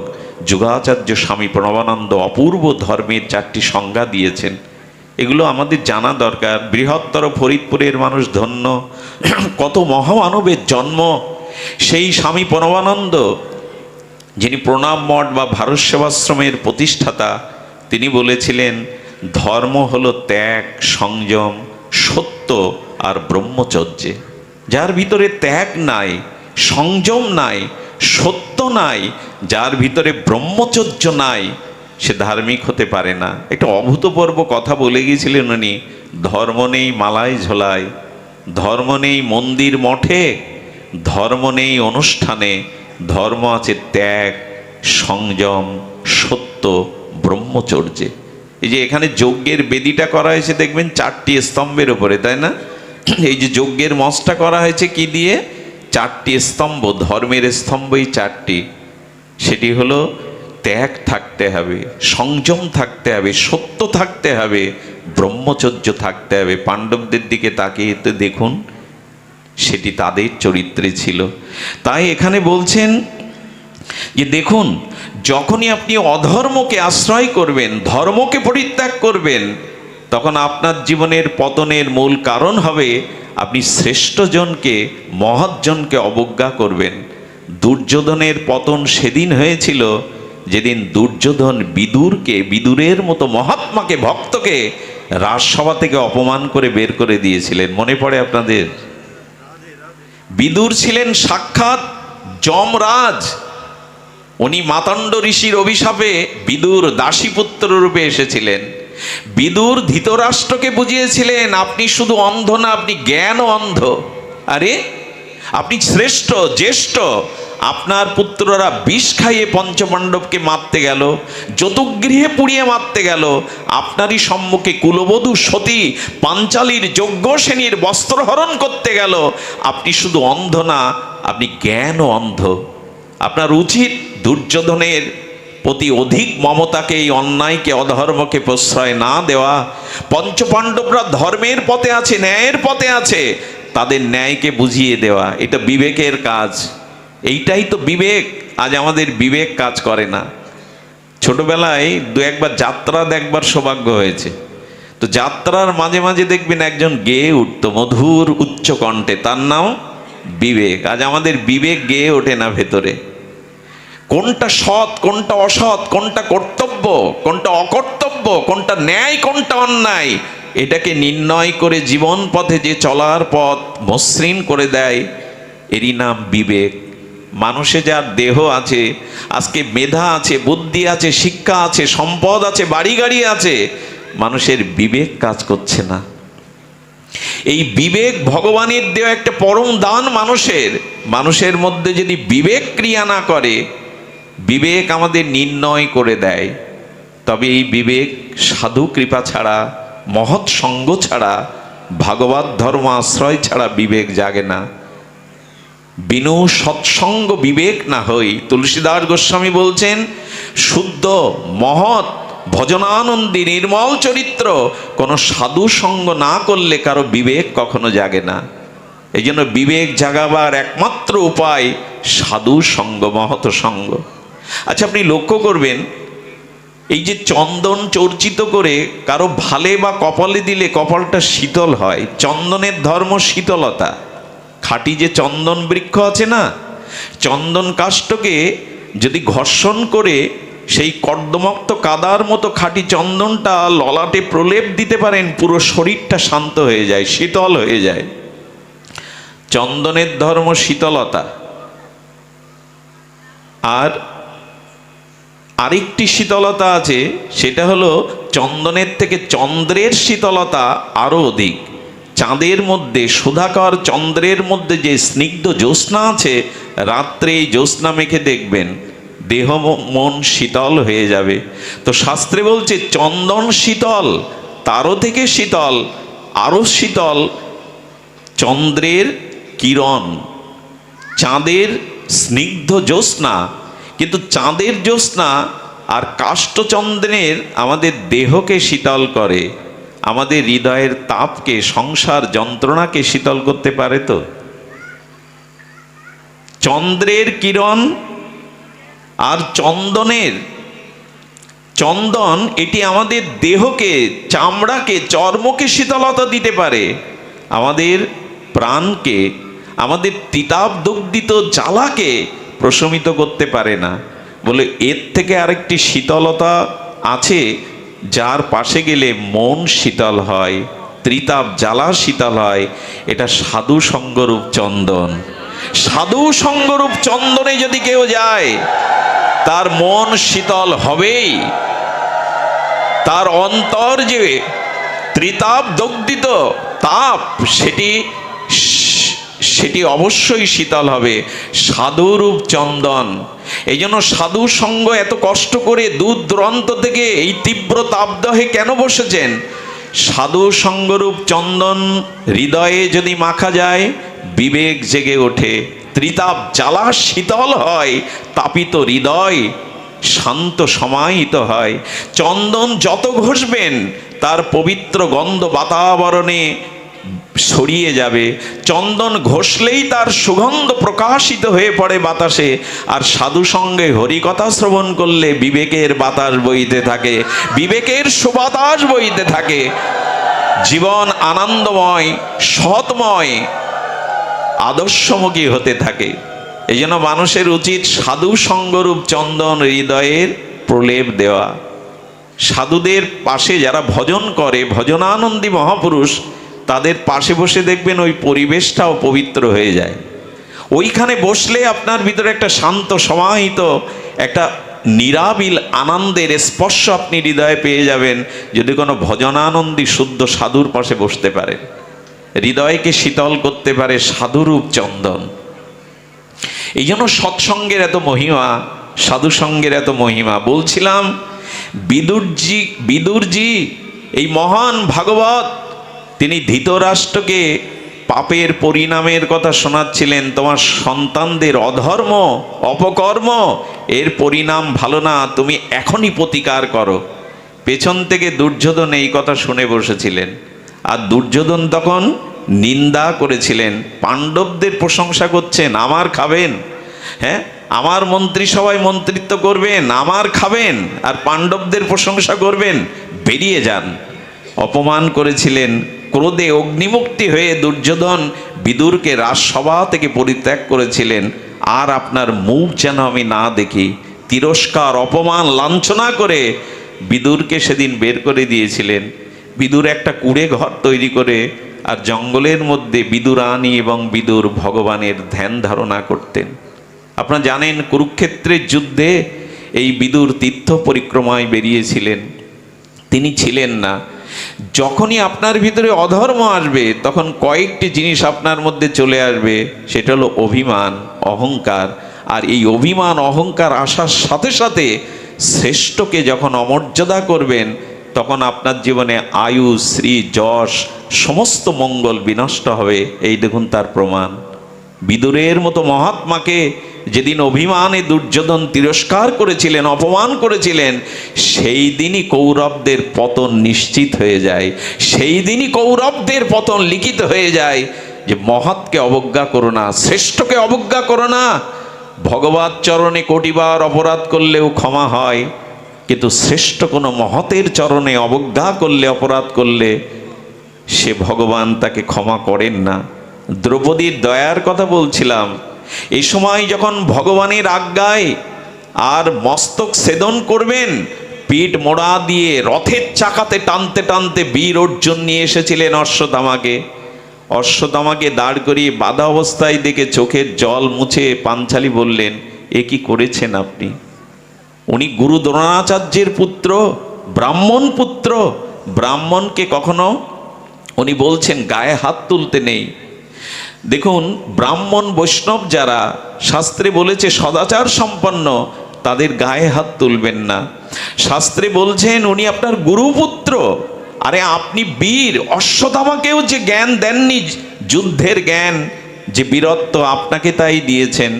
যুগাচার্য স্বামী প্রণবানন্দ অপূর্ব ধর্মের 4টি সংজ্ঞা দিয়েছেন। এগুলো আমাদের জানা দরকার। বৃহত্তর ফরিদপুরের মানুষ ধন্য, কত মহামানবের জন্ম। সেই স্বামী প্রণবানন্দ, যিনি প্রণাম মঠ বা ভারত সেবাশ্রমের প্রতিষ্ঠাতা, তিনি বলেছিলেন ধর্ম হলো ত্যাগ, সংযম, সত্য আর ব্রহ্মচর্যে। যার ভিতরে ত্যাগ নাই, সংযম নাই, সত্য নাই, যার ভিতরে ব্রহ্মচর্য নাই, সে ধার্মিক হতে পারে না। একটা অভূতপূর্ব কথা বলে গিয়েছিলেন উনি, ধর্ম নেই মালায় ঝোলায়, ধর্ম নেই মন্দির মঠে, ধর্ম নেই অনুষ্ঠানে, ধর্ম আছে ত্যাগ, সংযম, সত্য, ব্রহ্মচর্যে। এই যে এখানে যজ্ঞের বেদিটা করা হয়েছে দেখবেন 4টি স্তম্ভের উপরে, তাই না? এই যে যজ্ঞের মঞ্চটা করা হয়েছে কি দিয়ে? 4টি স্তম্ভ, ধর্মের স্তম্ভ এই 4টি। সেটি হলো ত্যাগ থাকতে হবে, সংযম থাকতে হবে, সত্য থাকতে হবে, ব্রহ্মচর্য থাকতে হবে। পাণ্ডবদের দিকে তাকিয়ে তো দেখুন, সেটি তাদের চরিত্রে ছিল। তাই এখানে বলছেন যে দেখুন, যখনই আপনি অধর্মকে আশ্রয় করবেন, ধর্মকে পরিত্যাগ করবেন, তখন আপনার জীবনের পতনের মূল কারণ হবে আপনি শ্রেষ্ঠজনকে, মহৎজনকে অবজ্ঞা করবেন। দুর্যোধনের পতন সেদিন হয়েছিল যেদিন দুর্যোধন বিদুরকে, বিদুরের মতো মহাত্মাকে, ভক্তকে রাজসভা থেকে অপমান করে বের করে দিয়েছিলেন। মনে পড়ে আপনাদের? বিদুর ছিলেন সাক্ষাৎ যমরাজ। উনি মাতণ্ড ঋষির অভিশাপে বিদুর দাসীপুত্র রূপে এসেছিলেন। বিদুর ধৃতরাষ্ট্রকে বুঝিয়েছিলেন আপনি শুধু অন্ধ না, আপনি জ্ঞান অন্ধ। আরে আপনি শ্রেষ্ঠ, জ্যেষ্ঠ। আপনার পুত্ররা বিষ খাইয়ে পঞ্চপাণ্ডবকে মারতে গেল, যতুগৃহে পুড়িয়ে মারতে গেল, আপনারই সম্মুখে কুলবধূ সতী পাঞ্চালীর যজ্ঞসেনীর বস্ত্রহরণ করতে গেল। আপনি শুধু অন্ধ না, আপনি জ্ঞান অন্ধ। আপনার উচিত দুর্যোধনের প্রতি অধিক মমতাকে, এই অন্যায়কে, অধর্মকে প্রশ্রয় না দেওয়া। পঞ্চপাণ্ডবরা ধর্মের পথে আছে, ন্যায়ের পথে আছে, তাদের ন্যায়কে বুঝিয়ে দেওয়া, এটা বিবেকের কাজ। এইটাই তো বিবেক। আজ আমাদের বিবেক কাজ করে না। ছোটবেলায় 2-1বার যাত্রা দেখবার সৌভাগ্য হয়েছে, তো যাত্রার মাঝে মাঝে দেখবেন একজন গেয়ে উঠতো মধুর উচ্চ কণ্ঠে, তার নাম বিবেক। আজ আমাদের বিবেক গেয়ে ওঠে না ভেতরে। কোনটা সৎ, কোনটা অসৎ, কোনটা কর্তব্য, কোনটা অকর্তব্য, কোনটা ন্যায়, কোনটা অন্যায়, এটাকে নির্ণয় করে জীবন পথে যে চলার পথ মসৃণ করে দেয়, এরই নাম বিবেক। মানুষে যার দেহ আছে, আজকে মেধা আছে, বুদ্ধি আছে, শিক্ষা আছে, সম্পদ আছে, বাড়ি গাড়ি আছে, মানুষের বিবেক কাজ করছে না। এই বিবেক ভগবানের দেওয়া একটা পরম দান মানুষের। মানুষের মধ্যে যদি বিবেক ক্রিয়া না করে, বিবেক আমাদের নির্ণয় করে দেয়, তবে এই বিবেক সাধু কৃপা ছাড়া, মহৎ সঙ্গ ছাড়া, ভাগবত ধর্ম আশ্রয় ছাড়া বিবেক জাগে না। বিনু সৎসঙ্গ বিবেক না হই। তুলসীদাস গোস্বামী বলছেন, শুদ্ধ মহৎ ভজনানন্দী নির্মল চরিত্র কোনো সাধু সঙ্গ না করলে কারো বিবেক কখনো জাগে না। এই জন্য বিবেক জাগাবার একমাত্র উপায় সাধু সঙ্গ, মহৎ সঙ্গ। আচ্ছা, আপনি লক্ষ্য করবেন, এই যে চন্দন চর্চিত করে কারো ভালে বা কপালে দিলে কপালটা শীতল হয়। চন্দনের ধর্ম শীতলতা। খাঁটি যে চন্দন বৃক্ষ আছে না, চন্দন কাষ্ঠকে যদি ঘর্ষণ করে সেই কর্দমাক্ত কাদার মতো খাঁটি চন্দনটা ললাটে প্রলেপ দিতে পারেন, পুরো শরীরটা শান্ত হয়ে যায়, শীতল হয়ে যায়। চন্দনের ধর্ম শীতলতা। আর আরেকটি শীতলতা আছে, সেটা হলো চন্দনের থেকে চন্দ্রের শীতলতা আরো অধিক। চাঁদের মধ্যে, সুধাকর চন্দ্রের মধ্যে যে স্নিগ্ধ জ্যোৎস্না আছে, রাত্রে এই জ্যোৎস্না মেখে দেখবেন দেহ মন শীতল হয়ে যাবে। তো শাস্ত্রে বলছে চন্দন শীতল, তারও থেকে শীতল, আরো শীতল চন্দ্রের কিরণ, চাঁদের স্নিগ্ধ জ্যোৎস্না। কিন্তু চাঁদের জ্যোৎস্না আর কাষ্ঠচন্দ্রের আমাদের দেহকে শীতল করে, আমাদের হৃদয়ের তাপকে, সংসার যন্ত্রণাকে শীতল করতে পারে। তো চন্দ্রের কিরণ আর চন্দন এটি আমাদের দেহকে, চামড়াকে, চর্মকে শীতলতা দিতে পারে, আমাদের প্রাণকে, আমাদের তিতাব দগ্ধিত জ্বালাকে প্রশমিত করতে পারে না। বলে এর থেকে আরেকটি শীতলতা আছে, যার পাশে গেলে মন শীতল হয়, ত্রিতাপ জ্বালা শীতল হয়। এটা সাধু সঙ্গরূপ চন্দন। সাধু সঙ্গরূপ চন্দনে যদি কেউ যায়, তার মন শীতল হবেই, তার অন্তর যে ত্রিতাপ দগ্ধিত তাপ, সেটি অবশ্যই শীতল হবে। সাধুরূপ চন্দন। এই জন্য সাধু সঙ্গ এত কষ্ট করে দূর দূরান্ত থেকে এই তীব্র তাপদহে কেন বসেছেন? সাধু সঙ্গরূপ চন্দন হৃদয়ে যদি মাখা যায়, বিবেক জেগে ওঠে, ত্রিতাপ জ্বালা শীতল হয়, তাপিত হৃদয় শান্ত সমাহিত হয়। চন্দন যত ঘষবেন তার পবিত্র গন্ধ বাতাবরণে ছড়িয়ে যাবে। চন্দন ঘষলেই তার সুগন্ধ প্রকাশিত হয়ে পড়ে বাতাসে। আর সাধু সঙ্গে হরিকথা শ্রবণ করলে বিবেকের বাতাস বইতে থাকে, বিবেকের সুবাতাস বইতে থাকে, জীবন আনন্দময়, সৎময়, আদর্শমুখী হতে থাকে। এই জন্য মানুষের উচিত সাধু সঙ্গরূপ চন্দন হৃদয়ের প্রলেপ দেওয়া। সাধুদের পাশে যারা ভজন করে, ভজনানন্দী মহাপুরুষ, তাদের পাশে বসে দেখবেন ওই পরিবেশটাও পবিত্র হয়ে যায়। ওইখানে বসলে আপনার ভিতরে একটা শান্ত সমাহিত, একটা নিরাবিল আনন্দের স্পর্শ আপনি হৃদয়ে পেয়ে যাবেন, যদি কোনো ভজনানন্দী শুদ্ধ সাধুর পাশে বসতে পারেন। হৃদয়কে শীতল করতে পারে সাধুরূপ চন্দন। এই জন্য সৎসঙ্গের এত মহিমা, সাধু সঙ্গের এত মহিমা। বলছিলাম বিদুরজি এই মহান ভাগবত, তিনি ধৃতরাষ্ট্রকে পাপের পরিণামের কথা শোনাচ্ছিলেন। তোমার সন্তানদের অধর্ম, অপকর্ম, এর পরিণাম ভালো না, তুমি এখনই প্রতিকার করো। পেছন থেকে দুর্যোধন এই কথা শুনে বসেছিলেন। আর দুর্যোধন তখন নিন্দা করেছিলেন, পাণ্ডবদের প্রশংসা করছেন, আমার খাবেন, হ্যাঁ, আমার মন্ত্রিসভায় মন্ত্রিত্ব করবেন, আমার খাবেন, আর পাণ্ডবদের প্রশংসা করবেন, বেরিয়ে যান। অপমান করেছিলেন। ক্রোধে অগ্নিমুক্তি হয়ে দুর্যোধন বিদুরকে রাজসভা থেকে পরিত্যাগ করেছিলেন। আর আপনার মুখ যেন আমি না দেখি, তিরস্কার, অপমান, লাঞ্ছনা করে বিদুরকে সেদিন বের করে দিয়েছিলেন। বিদুর একটা কুঁড়ে ঘর তৈরি করে আর জঙ্গলের মধ্যে বিদুরানী এবং বিদুর ভগবানের ধ্যান ধারণা করতেন। আপনারা জানেন কুরুক্ষেত্রের যুদ্ধে এই বিদুর তীর্থ পরিক্রমায় বেরিয়েছিলেন, তিনি ছিলেন না। যখনই আপনার ভিতরে অধর্ম আসবে, তখন কয়েকটি জিনিস আপনার মধ্যে চলে আসবে, সেটা হলো অভিমান, অহংকার। আর এই অভিমান, অহংকার আসার সাথে সাথে শ্রেষ্ঠকে যখন অমর্যাদা করবেন, তখন আপনার জীবনে আয়ু, শ্রী, যশ, সমস্ত মঙ্গল বিনষ্ট হবে। এই দেখুন তার প্রমাণ। বিদুরের মতো মহাত্মাকে যেদিন অভিমানে দুর্যোধন তিরস্কার করেছিলেন, অপমান করেছিলেন, সেই দিনই কৌরবদের পতন নিশ্চিত হয়ে যায়। সেই দিনই কৌরবদের পতন লিখিত হয়ে যায় যে মহৎকে অবজ্ঞা করো না, শ্রেষ্ঠকে অবজ্ঞা করো না। ভগবত চরণে কোটিবার অপরাধ করলেও ক্ষমা হয়, কিন্তু শ্রেষ্ঠ কোনো মহতের চরণে অবজ্ঞা করলে, অপরাধ করলে, সে ভগবান তাকে ক্ষমা করেন না। দ্রৌপদীর দয়ার কথা বলছিলাম। এই সময় যখন ভগবানের আজ্ঞায় আর মস্তক ছেদন করবেন, পিঠ মোড়া দিয়ে রথের চাকাতে টানতে টানতে বীর অর্জুন নিয়ে এসেছিলেন অশ্বত্থামাকে। অশ্বত্থামাকে দাঁড় করিয়ে বাধা অবস্থায় দেখে চোখের জল মুছে পাঞ্চালী বললেন, এ কি করেছেন আপনি? উনি গুরু দ্রোণাচার্যের পুত্র, ব্রাহ্মণ পুত্র, ব্রাহ্মণকে কখনো উনি বলছেন গায়ে হাত তুলতে নেই। দেখুন, ব্রাহ্মণ বৈষ্ণব যারা শাস্ত্রে বলেছে সদাচার সম্পন্ন, তাদের গায়ে হাত তুলবেন না। শাস্ত্রে বলছেন উনি আপনার গুরুপুত্র। আরে আপনি বীর, অশ্বত্থামাকেও যে জ্ঞান দেননি, যুদ্ধের জ্ঞান, যে বীরত্ব আপনাকে তাই দিয়েছেন,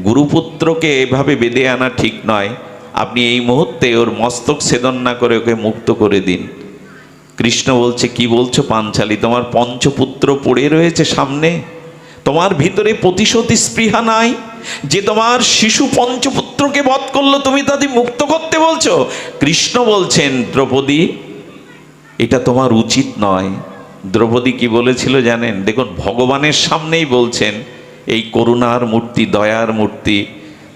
গুরুপুত্রকে এভাবে বেঁধে আনা ঠিক নয়। আপনি এই মুহূর্তে ওর মস্তক ছেদন না করে ওকে মুক্ত করে দিন। কৃষ্ণ বলছে, কি বলছো পাঞ্চালী? তোমার পঞ্চপুত্র পড়ে রয়েছে সামনে, তোমার ভিতরে প্রতিশোধী স্পৃহা নাই? যে তোমার শিশু পঞ্চপুত্রকে বধ করলো, তুমি তাদের মুক্ত করতে বলছো? কৃষ্ণ বলছেন, দ্রৌপদী, এটা তোমার উচিত নয়। দ্রৌপদী কি বলেছিল জানেন? দেখুন, ভগবানের সামনেই বলছেন, এই করুণার মূর্তি, দয়ার মূর্তি।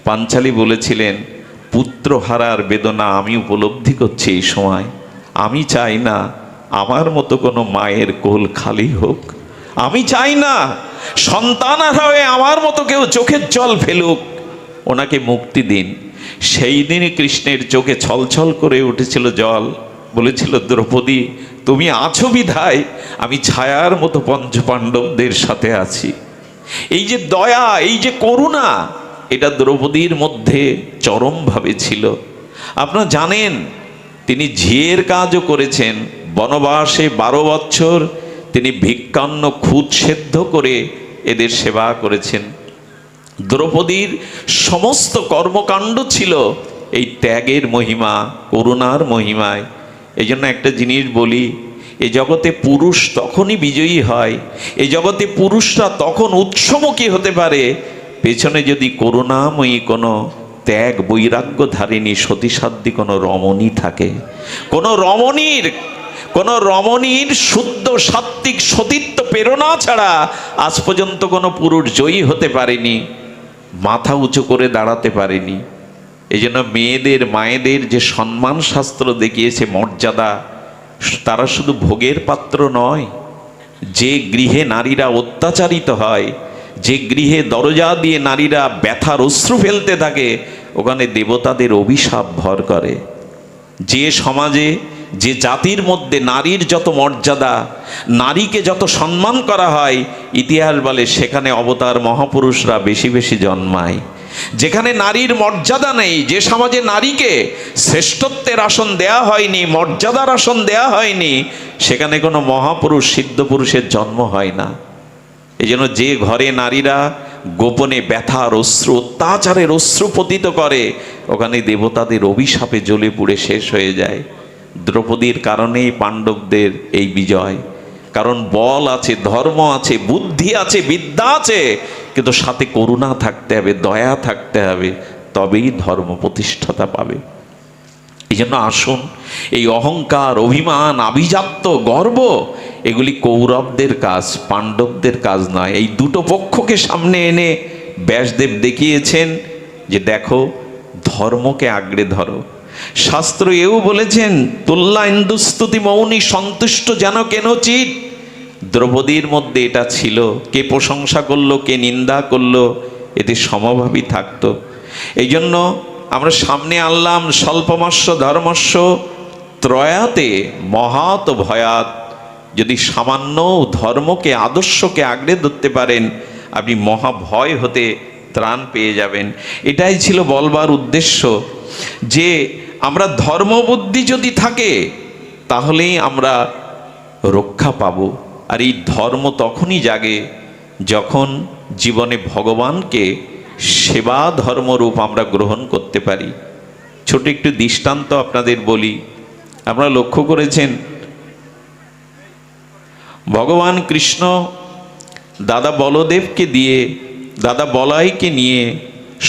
পাঞ্চালী বলেছিলেন, পুত্র হারার বেদনা আমি উপলব্ধি করছি এই সময়। আমি চাই না আমার মতো কোনো মায়ের কোল খালি হোক। আমি চাই না সন্তান হয়ে আমার মতো কেউ চোখের জল ফেলুক। ওনাকে মুক্তি দিন। সেই দিনই কৃষ্ণের চোখে ছলছল করে উঠেছিল জল। বলেছিল, দ্রৌপদী, তুমি আছো বিধায় আমি ছায়ার মতো পঞ্চপাণ্ডবদের সাথে আছি। এই যে দয়া, এই যে করুণা, এটা দ্রৌপদীর মধ্যে চরমভাবে ছিল। আপনারা জানেন, তিনি ঝিয়ের কাজও করেছেন। বনবাসে 12 বছর তিনি ভিক্ষান্ন খুদ সেদ্ধ করে এদের সেবা করেছেন। দ্রৌপদীর সমস্ত কর্মকাণ্ড ছিল এই ত্যাগের মহিমা, করুণার মহিমায়। এই জন্য একটা জিনিস বলি, এ জগতে পুরুষ তখনই বিজয়ী হয়, এ জগতে পুরুষরা তখন উৎসমুখী হতে পারে, পেছনে যদি করুণাময়ী কোনো ত্যাগ বৈরাগ্য ধারিণী সতীসাধ্যী কোনো রমণী থাকে। কোনো রমণীর শুদ্ধ সাত্ত্বিক সতীত্ব প্রেরণা ছাড়া আজ পর্যন্ত কোনো পুরুষ জয়ী হতে পারেনি, মাথা উঁচু করে দাঁড়াতে পারেনি। এই জন্য মেয়েদের, মায়েদের যে সম্মান শাস্ত্র দেখিয়েছে, মর্যাদা, তারা শুধু ভোগের পাত্র নয়। যে গৃহে নারীরা অত্যাচারিত হয়, যে গৃহে দরজা দিয়ে নারীরা ব্যথার অশ্রু ফেলতে থাকে, ওখানে দেবতাদের অভিশাপ ভর করে। যে সমাজে, যে জাতির মধ্যে নারীর যত মর্যাদা, নারীকে যত সম্মান করা হয়, ইতিহাস বলে সেখানে অবতার মহাপুরুষরা বেশি বেশি জন্মায়। যেখানে নারীর মর্যাদা নেই, যে সমাজে নারীকে শ্রেষ্ঠত্বের আসন দেয়া হয়নি, মর্যাদার আসন দেয়া হয়নি, সেখানে কোনো মহাপুরুষ, সিদ্ধ পুরুষের জন্ম হয় না। এই জন্য যে ঘরে নারীরা গোপনে ব্যথার অশ্রু, অত্যাচারের অশ্রু পতিত করে, ওখানে দেবতাদের অভিশাপে জ্বলে পুড়ে শেষ হয়ে যায়। দ্রৌপদীর কারণেই পাণ্ডবদের এই বিজয়। কারণ বল আছে, ধর্ম আছে, বুদ্ধি আছে, বিদ্যা আছে, কিন্তু সাথে করুণা থাকতে হবে, দয়া থাকতে হবে, তবেই ধর্ম প্রতিষ্ঠাতা পাবে। এই জন্য আসুন, এই অহংকার, অভিমান, আভিজাত্য, গর্ব, এগুলি কৌরবদের কাজ, পাণ্ডবদের কাজ নয়। এই দুটো পক্ষকে সামনে এনে ব্যাসদেব দেখিয়েছেন যে দেখো, ধর্মকে আঁকড়ে ধরো। শাস্ত্র এও বলেছেন, তুল্লা ইন্দুস্তুতি মৌনী সন্তুষ্ট যেন কেন চিত। দ্রৌপদীর মধ্যে এটা ছিল, কে প্রশংসা করলো, কে নিন্দা করলো, এতে সমভাবী থাকতো। এই জন্য আমরা সামনে আনলাম, স্বল্পমস্য ধর্মস্য ত্রয়াতে মহাত ভয়াত। যদি সামান্য ধর্মকে, আদর্শকে আঁকড়ে ধরতে পারেন, আপনি মহাভয় হতে ত্রাণ পেয়ে যাবেন। এটাই ছিল বলবার উদ্দেশ্য, যে আমরা ধর্মবুদ্ধি যদি থাকে তাহলেই আমরা রক্ষা পাব। আর এই ধর্ম তখনই জাগে যখন জীবনে ভগবানকে সেবা ধর্মরূপ আমরা গ্রহণ করতে পারি। ছোট একটু দৃষ্টান্ত আপনাদের বলি। আপনারা লক্ষ্য করেছেন, ভগবান কৃষ্ণ দাদা বলদেবকে দিয়ে, দাদা বলাইকে নিয়ে,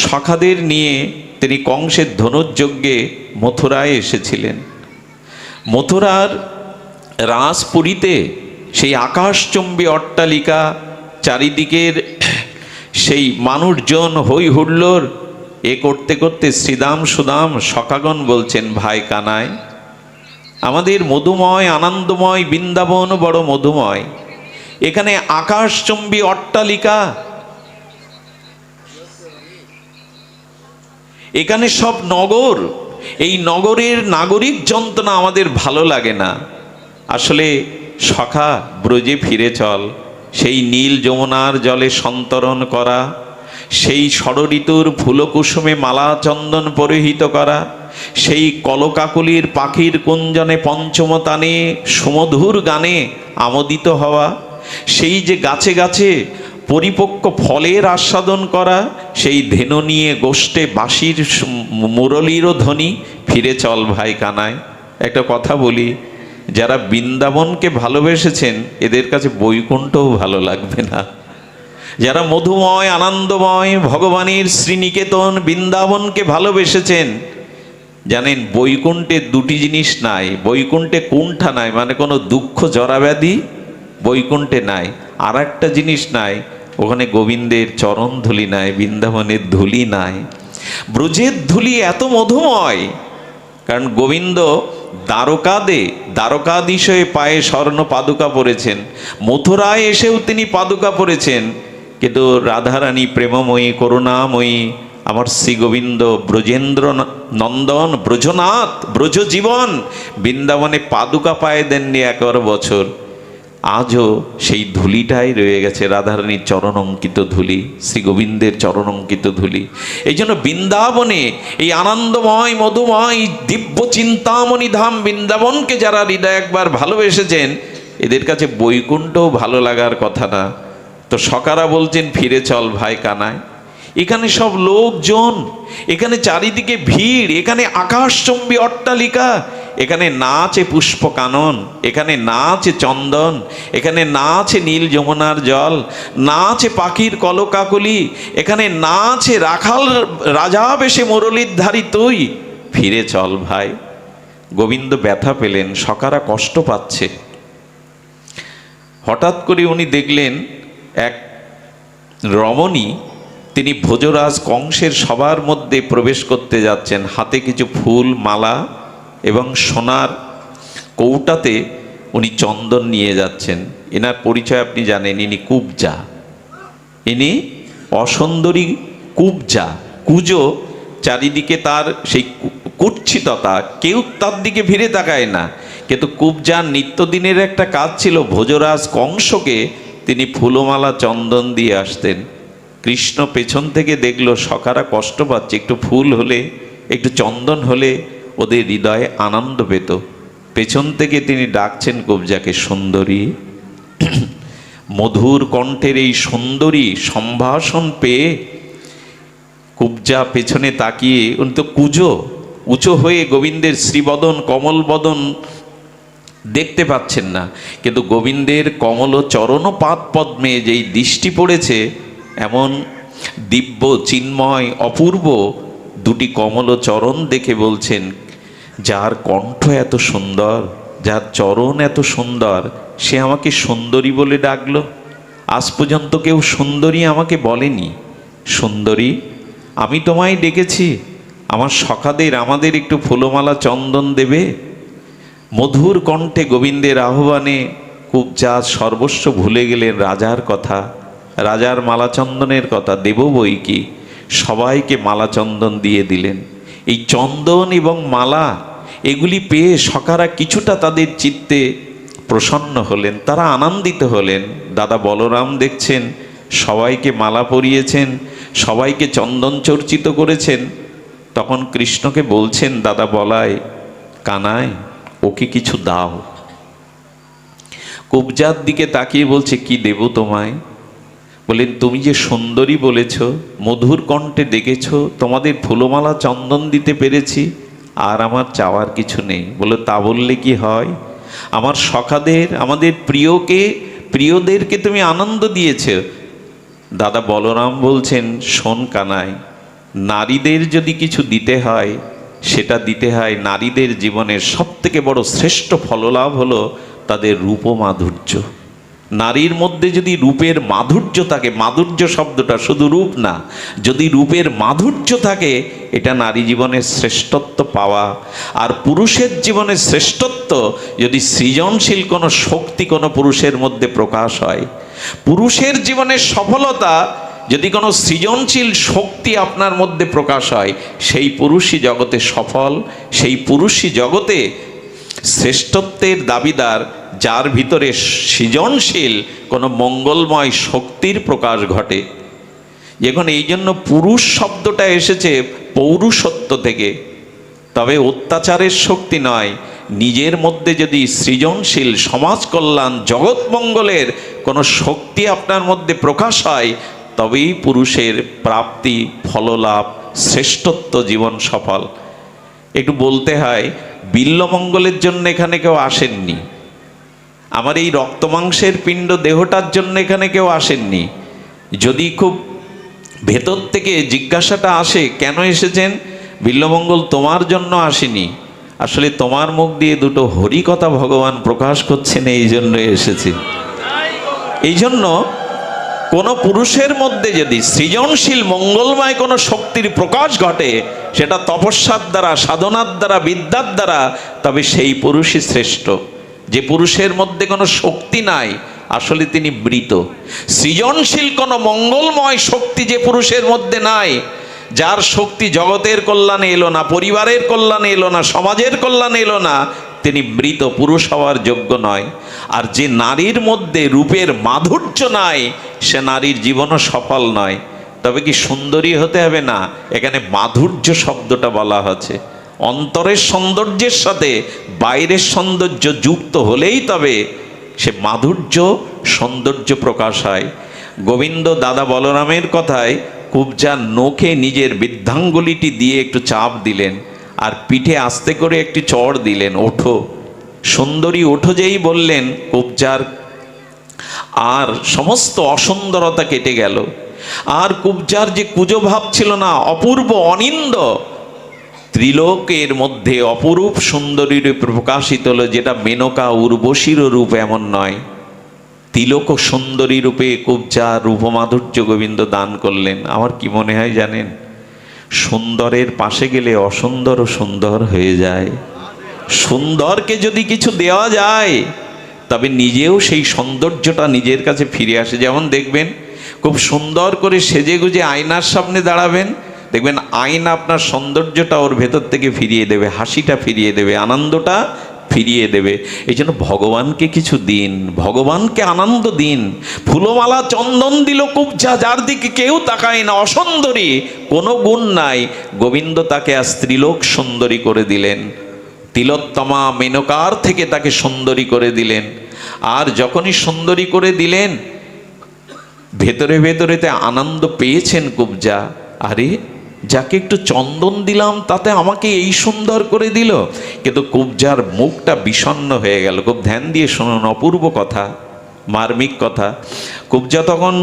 সখাদের নিয়ে তিনি কংসের ধনুর্যজ্ঞে মথুরায় এসেছিলেন। মথুরার রাসপুরীতে সেই আকাশচুম্বী অট্টালিকা, চারিদিকের সেই মানুষজন হই হুল্লোড় এ করতে করতে শ্রীদাম সুদাম সখাগণ বলছেন, ভাই কানাই, আমাদের মধুময় আনন্দময় বৃন্দাবন বড় মধুময়, এখানে আকাশচম্বী অট্টালিকা, এখানে সব নগর, এই নগরের নাগরিক যন্ত্রণা আমাদের ভালো লাগে না। আসলে সখা ব্রজে ফিরে চল, সেই নীল যমুনার জলে সন্তরণ করা, সেই ষড়ঋতুর ফুলকুসুমে মালা চন্দন পরিহিত করা, সেই কলকাকলির পাখির কুঞ্জনে পঞ্চমতানে সুমধুর গানে আমোদিত হওয়া, সেই যে গাছে গাছে পরিপক্ক ফলের আস্বাদন করা, সেই ধেনু নিয়ে গোষ্ঠে বাঁশির মুরলীরও ধ্বনি। ফিরে চল ভাই কানাই। একটা কথা বলি, যারা বৃন্দাবনকে ভালোবেসেছেন এদের কাছে বৈকুণ্ঠও ভালো লাগবে না। যারা মধুময় আনন্দময় ভগবানের শ্রীনিকেতন বৃন্দাবনকে ভালোবেসেছেন, জানেন বৈকুণ্ঠে দুটি জিনিস নাই। বৈকুণ্ঠে কুণ্ঠা নাই, মানে কোনো দুঃখ জরাব্যাধি বৈকুণ্ঠে নাই। আর একটা জিনিস নাই, ওখানে গোবিন্দের চরণ ধুলি নাই, বৃন্দাবনের ধুলি নাই। ব্রজের ধুলি এত মধুময়, কারণ গোবিন্দ দ্বারকাধীশে পায়ে স্বর্ণ পাদুকা পরেছেন, মথুরায় এসেও তিনি পাদুকা পরেছেন, কিন্তু রাধারানী প্রেমময়ী করুণাময়ী আমার শ্রী গোবিন্দ ব্রজেন্দ্র নন্দন ব্রজনাথ ব্রজজীবন বৃন্দাবনে পাদুকা পায়ে দেননি 11 বছর। আজও সেই ধুলিটাই রয়ে গেছে, রাধারানীর চরণ অঙ্কিত ধুলি, শ্রী গোবিন্দের চরণ অঙ্কিত ধুলি। এই জন্য বৃন্দাবনে এই আনন্দময় মধুময় দিব্য চিন্তামণি ধাম বৃন্দাবনকে যারা হৃদয় একবার ভালোবেসেছেন, এদের কাছে বৈকুণ্ঠও ভালো লাগার কথা না। তো সকারা বলছেন, ফিরে চল ভাই কানাই। এখানে সব লোকজন, এখানে চারিদিকে ভিড়, এখানে আকাশচম্বী অট্টালিকা, এখানে না আছে পুষ্প কানন, এখানে না আছে চন্দন, এখানে না আছে নীল যমুনার জল, না আছে পাখির কলকাকলি, এখানে না আছে রাখাল রাজা বেশে মুরলীর ধারী তুই। ফিরে চল ভাই। গোবিন্দ ব্যথা পেলেন, সকারা কষ্ট পাচ্ছে। হঠাৎ করে উনি দেখলেন এক রমণী, তিনি ভোজরাজ কংসের সবার মধ্যে প্রবেশ করতে যাচ্ছেন, হাতে কিছু ফুল মালা এবং সোনার কৌটাতে উনি চন্দন নিয়ে যাচ্ছেন। এনার পরিচয় আপনি জানেন, ইনি কুবজা, ইনি অসুন্দরী কুবজা। কুজো, চারিদিকে তার সেই কুৎসিততা, কেউ তার দিকে ভিড়ে তাকায় না, কিন্তু কুবজার নিত্যদিনের একটা কাজ ছিল, ভোজরাজ কংসকে তিনি ফুলমালা চন্দন দিয়ে আসতেন। কৃষ্ণ পেছন থেকে দেখলো সখারা কষ্ট পাচ্ছে, একটু ফুল হলে একটু চন্দন হলে ওদের হৃদয়ে আনন্দ পেত। পেছন থেকে তিনি ডাকছেন কুবজাকে, সুন্দরী। মধুর কণ্ঠের এই সুন্দরী সম্ভাষণ পেয়ে কুবজা পেছনে তাকিয়ে, উনি তো কুজো, উঁচু হয়ে গোবিন্দের শ্রীবদন কমল বদন দেখতে পাচ্ছেন না, কিন্তু গোবিন্দের কমল চরণ পাদ পদ্মে যেই দৃষ্টি পড়েছে, এমন দিব্য চিন্ময় অপূর্ব দুটি কমল চরণ দেখে বলছেন, যার কণ্ঠ এত সুন্দর, যার চরণ এত সুন্দর, সে আমাকে সুন্দরী বলে ডাকলো। আজ পর্যন্ত কেউ সুন্দরী আমাকে বলেনি। সুন্দরী, আমি তোমায় ডেকেছি, আমার সখাদের আমাদের একটু ফুলমালা চন্দন দেবে। মধুর কণ্ঠে গোবিন্দের আহ্বানে কুবজা সর্বস্ব ভুলে গেলেন রাজার কথা, রাজার মালা চন্দনের কথা। দেব বই কি, সবাইকে মালা চন্দন দিয়ে দিলেন। এই চন্দন এবং মালা এগুলি পেয়ে সখারা কিছুটা তাদের চিত্তে প্রসন্ন হলেন, তারা আনন্দিত হলেন। দাদা বলরাম দেখছেন সবাইকে মালা পরিয়েছেন, সবাইকে চন্দন চর্চিত করেছেন। তখন কৃষ্ণকে বলছেন, দাদা বলাই, কানাই, ওকে কিছু দাও। কুবজার দিকে তাকিয়ে বলছে, কি দেব তোমায়? বলেন, তুমি যে সুন্দরী বলেছ, মধুর কণ্ঠে ডেকেছ, তোমাদের ফুলমালা চন্দন দিতে পেরেছি, আর আমার চাওয়ার কিছু নেই। বলে, তা বললে কি হয়? আমার সখাদের, আমাদের প্রিয়দেরকে তুমি আনন্দ দিয়েছ। দাদা বলরাম বলছেন, শোন কানাই, নারীদের যদি কিছু দিতে হয়, সেটা দিতে হয় নারীদের জীবনের সবথেকে বড় শ্রেষ্ঠ ফললাভ হলো তাদের রূপমাধুর্য। নারীর মধ্যে যদি রূপের মাধুর্য থাকে, মাধুর্য শব্দটা শুধু রূপ না, যদি রূপের মাধুর্য থাকে, এটা নারী জীবনের শ্রেষ্ঠত্ব পাওয়া। আর পুরুষের জীবনের শ্রেষ্ঠত্ব যদি সৃজনশীল কোনো শক্তি কোনো পুরুষের মধ্যে প্রকাশ হয়। পুরুষের জীবনের সফলতা যদি কোনো সৃজনশীল শক্তি আপনার মধ্যে প্রকাশ হয়, সেই পুরুষই জগতে সফল, সেই পুরুষই জগতে শ্রেষ্ঠত্বের দাবিদার, যার ভিতরে সৃজনশীল কোনো মঙ্গলময় শক্তির প্রকাশ ঘটে। এখন এই জন্য পুরুষ শব্দটা এসেছে পৌরুষত্ব থেকে, তবে অত্যাচারের শক্তি নয়। নিজের মধ্যে যদি সৃজনশীল সমাজ কল্যাণ জগৎ মঙ্গলের কোনো শক্তি আপনার মধ্যে প্রকাশ হয়, তবেই পুরুষের প্রাপ্তি, ফললাভ, শ্রেষ্ঠত্ব, জীবন সফল। একটু বলতে হয়, বিল্বমঙ্গলের জন্য এখানে কেউ আসেননি, আমার এই রক্তমাংসের পিণ্ড দেহটার জন্য এখানে কেউ আসেননি। যদি খুব ভেতর থেকে জিজ্ঞাসাটা আসে, কেন এসেছেন? বিল্বমঙ্গল তোমার জন্য আসেনি, আসলে তোমার মুখ দিয়ে দুটো হরিকথা ভগবান প্রকাশ করছেন, এই জন্য এসেছে। এই জন্য কোনো পুরুষের মধ্যে যদি সৃজনশীল মঙ্গলময় কোনো শক্তির প্রকাশ ঘটে, সেটা তপস্যার দ্বারা, সাধনার দ্বারা, বিদ্যার দ্বারা, তবে সেই পুরুষই শ্রেষ্ঠ। যে পুরুষের মধ্যে কোনো শক্তি নাই, আসলে তিনি মৃত। সৃজনশীল কোনো মঙ্গলময় শক্তি যে পুরুষের মধ্যে নাই, যার শক্তি জগতের কল্যাণে এলো না, পরিবারের কল্যাণে এলো না, সমাজের কল্যাণে এলো না, তিনি মৃত, পুরুষ হওয়ার যোগ্য নয়। আর যে নারীর মধ্যে রূপের মাধুর্য নাই, সে নারীর জীবনও সফল নয়। তবে কি সুন্দরী হতে হবে না, এখানে মাধুর্য শব্দটা বলা হচ্ছে। অন্তরের সৌন্দর্যের সাথে বাইরের সৌন্দর্য যুক্ত হলেই তবে সে মাধুর্য, সৌন্দর্য প্রকাশ হয়। গোবিন্দ দাদা বলরামের কথায় কুবজার নোখে নিজের বৃদ্ধাঙ্গুলিটি দিয়ে একটু চাপ দিলেন, আর পিঠে আস্তে করে একটি চড় দিলেন, ওঠো সুন্দরী ওঠো। যেই বললেন, কুবজার আর সমস্ত অসুন্দরতা কেটে গেল। আর কুবজার যে কুজো ভাব ছিল না, অপূর্ব অনিন্দ, ত্রিলোকের মধ্যে অপরূপ সুন্দরী রূপে প্রকাশিত হলো, যেটা মেনকা উর্বশীর রূপ এমন নয়। তিলক সুন্দরী রূপে কুবজার রূপমাধুর্য গোবিন্দ দান করলেন। আমার কি মনে হয় জানেন, সুন্দরের পাশে গেলে অসুন্দরও সুন্দর হয়ে যায়। সুন্দরকে যদি কিছু দেওয়া যায়, তবে নিজেও সেই সৌন্দর্যটা নিজের কাছে ফিরে আসে। যেমন দেখবেন, খুব সুন্দর করে সেজে গুজে আয়নার সামনে দাঁড়াবেন, দেখবেন আয়না আপনার সৌন্দর্যটা ওর ভেতর থেকে ফিরিয়ে দেবে, হাসিটা ফিরিয়ে দেবে, আনন্দটা ফিরিয়ে দেবে। এই জন্য ভগবানকে কিছু দিন, ভগবানকে আনন্দ দিন। ফুলমালা চন্দন দিল কুবজা, যার দিকে কেউ তাকায় না, অসুন্দরী, কোনো গুণ নাই, গোবিন্দ তাকে আজ ত্রিলোক সুন্দরী করে দিলেন। তিলোত্তমা মেনকার থেকে তাকে সুন্দরী করে দিলেন। আর যখনই সুন্দরী করে দিলেন, ভেতরে ভেতরেতে আনন্দ পেয়েছেন কুবজা। আরে, যাকে একটু চন্দন দিলাম তাতে আমাকে এই সুন্দর করে দিল। কিন্তু কুবজার মুখটা বিষণ্ণ হয়ে গেল। খুব ধ্যান দিয়ে শুনুন, অপূর্ব কথা, মার্মিক কথা। কুবজা তখন,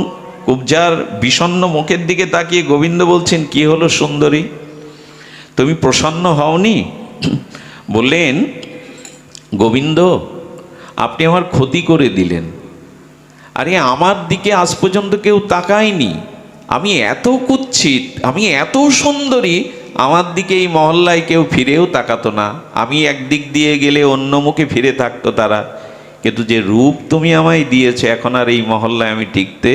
কুবজার বিষণ্ণ মুখের দিকে তাকিয়ে গোবিন্দ বলছেন, কি হলো সুন্দরী, তুমি প্রসন্ন হওনি? বললেন, গোবিন্দ আপনি আমার ক্ষতি করে দিলেন। আরে, আমার দিকে আজ পর্যন্ত কেউ তাকায়নি, আমি এত কুৎসিত, আমি এত সুন্দরী, আমার দিকে এই মহল্লায় কেউ ফিরেও তাকাতো না। আমি একদিক দিয়ে গেলে অন্য মুখে ফিরে থাকতো তারা। কিন্তু যে রূপ তুমি আমায় দিয়েছো, এখন আর এই মহল্লায় আমি টিকতে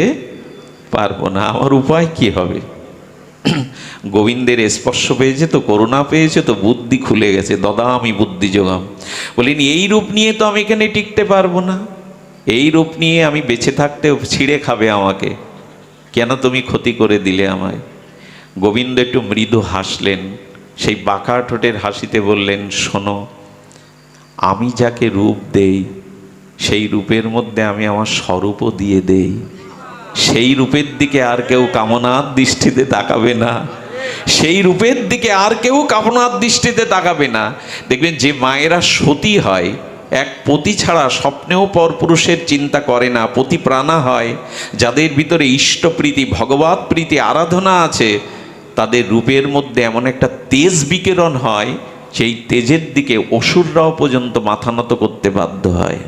পারবো না, আমার উপায় কি হবে? গোবিন্দের স্পর্শ পেয়েছে তো, করুণা পেয়েছে তো, বুদ্ধি খুলে গেছে। দাদা আমি বুদ্ধি যোগাম, বলিনি এই রূপ নিয়ে তো আমি এখানে টিকতে পারবো না, এই রূপ নিয়ে আমি বেঁচে থাকতেও ছিঁড়ে খাবে আমাকে, কেন তুমি ক্ষতি করে দিলে আমায়? গোবিন্দ একটু মৃদু হাসলেন, সেই বাঁকা ঠোঁটের হাসিতে বললেন, শোনো, আমি যাকে রূপ দেই, সেই রূপের মধ্যে আমি আমার স্বরূপও দিয়ে দেই। সেই রূপের দিকে আর কেউ কামনার দৃষ্টিতে তাকাবে না, সেই রূপের দিকে আর কেউ কামনার দৃষ্টিতে তাকাবে না। দেখবেন যে মায়েরা সতী হয়, এক পতি ছাড়া স্বপ্নেও পরপুরুষের চিন্তা করে না, পতি প্রাণা হয়, যাদের ভিতরে ইষ্টপ্রীতি, ভগবত প্রীতি, আরাধনা আছে, তাদের রূপের মধ্যে এমন একটা তেজ বিকিরণ হয়, সেই তেজের দিকে অসুররাও পর্যন্ত মাথা নত করতে বাধ্য হয়।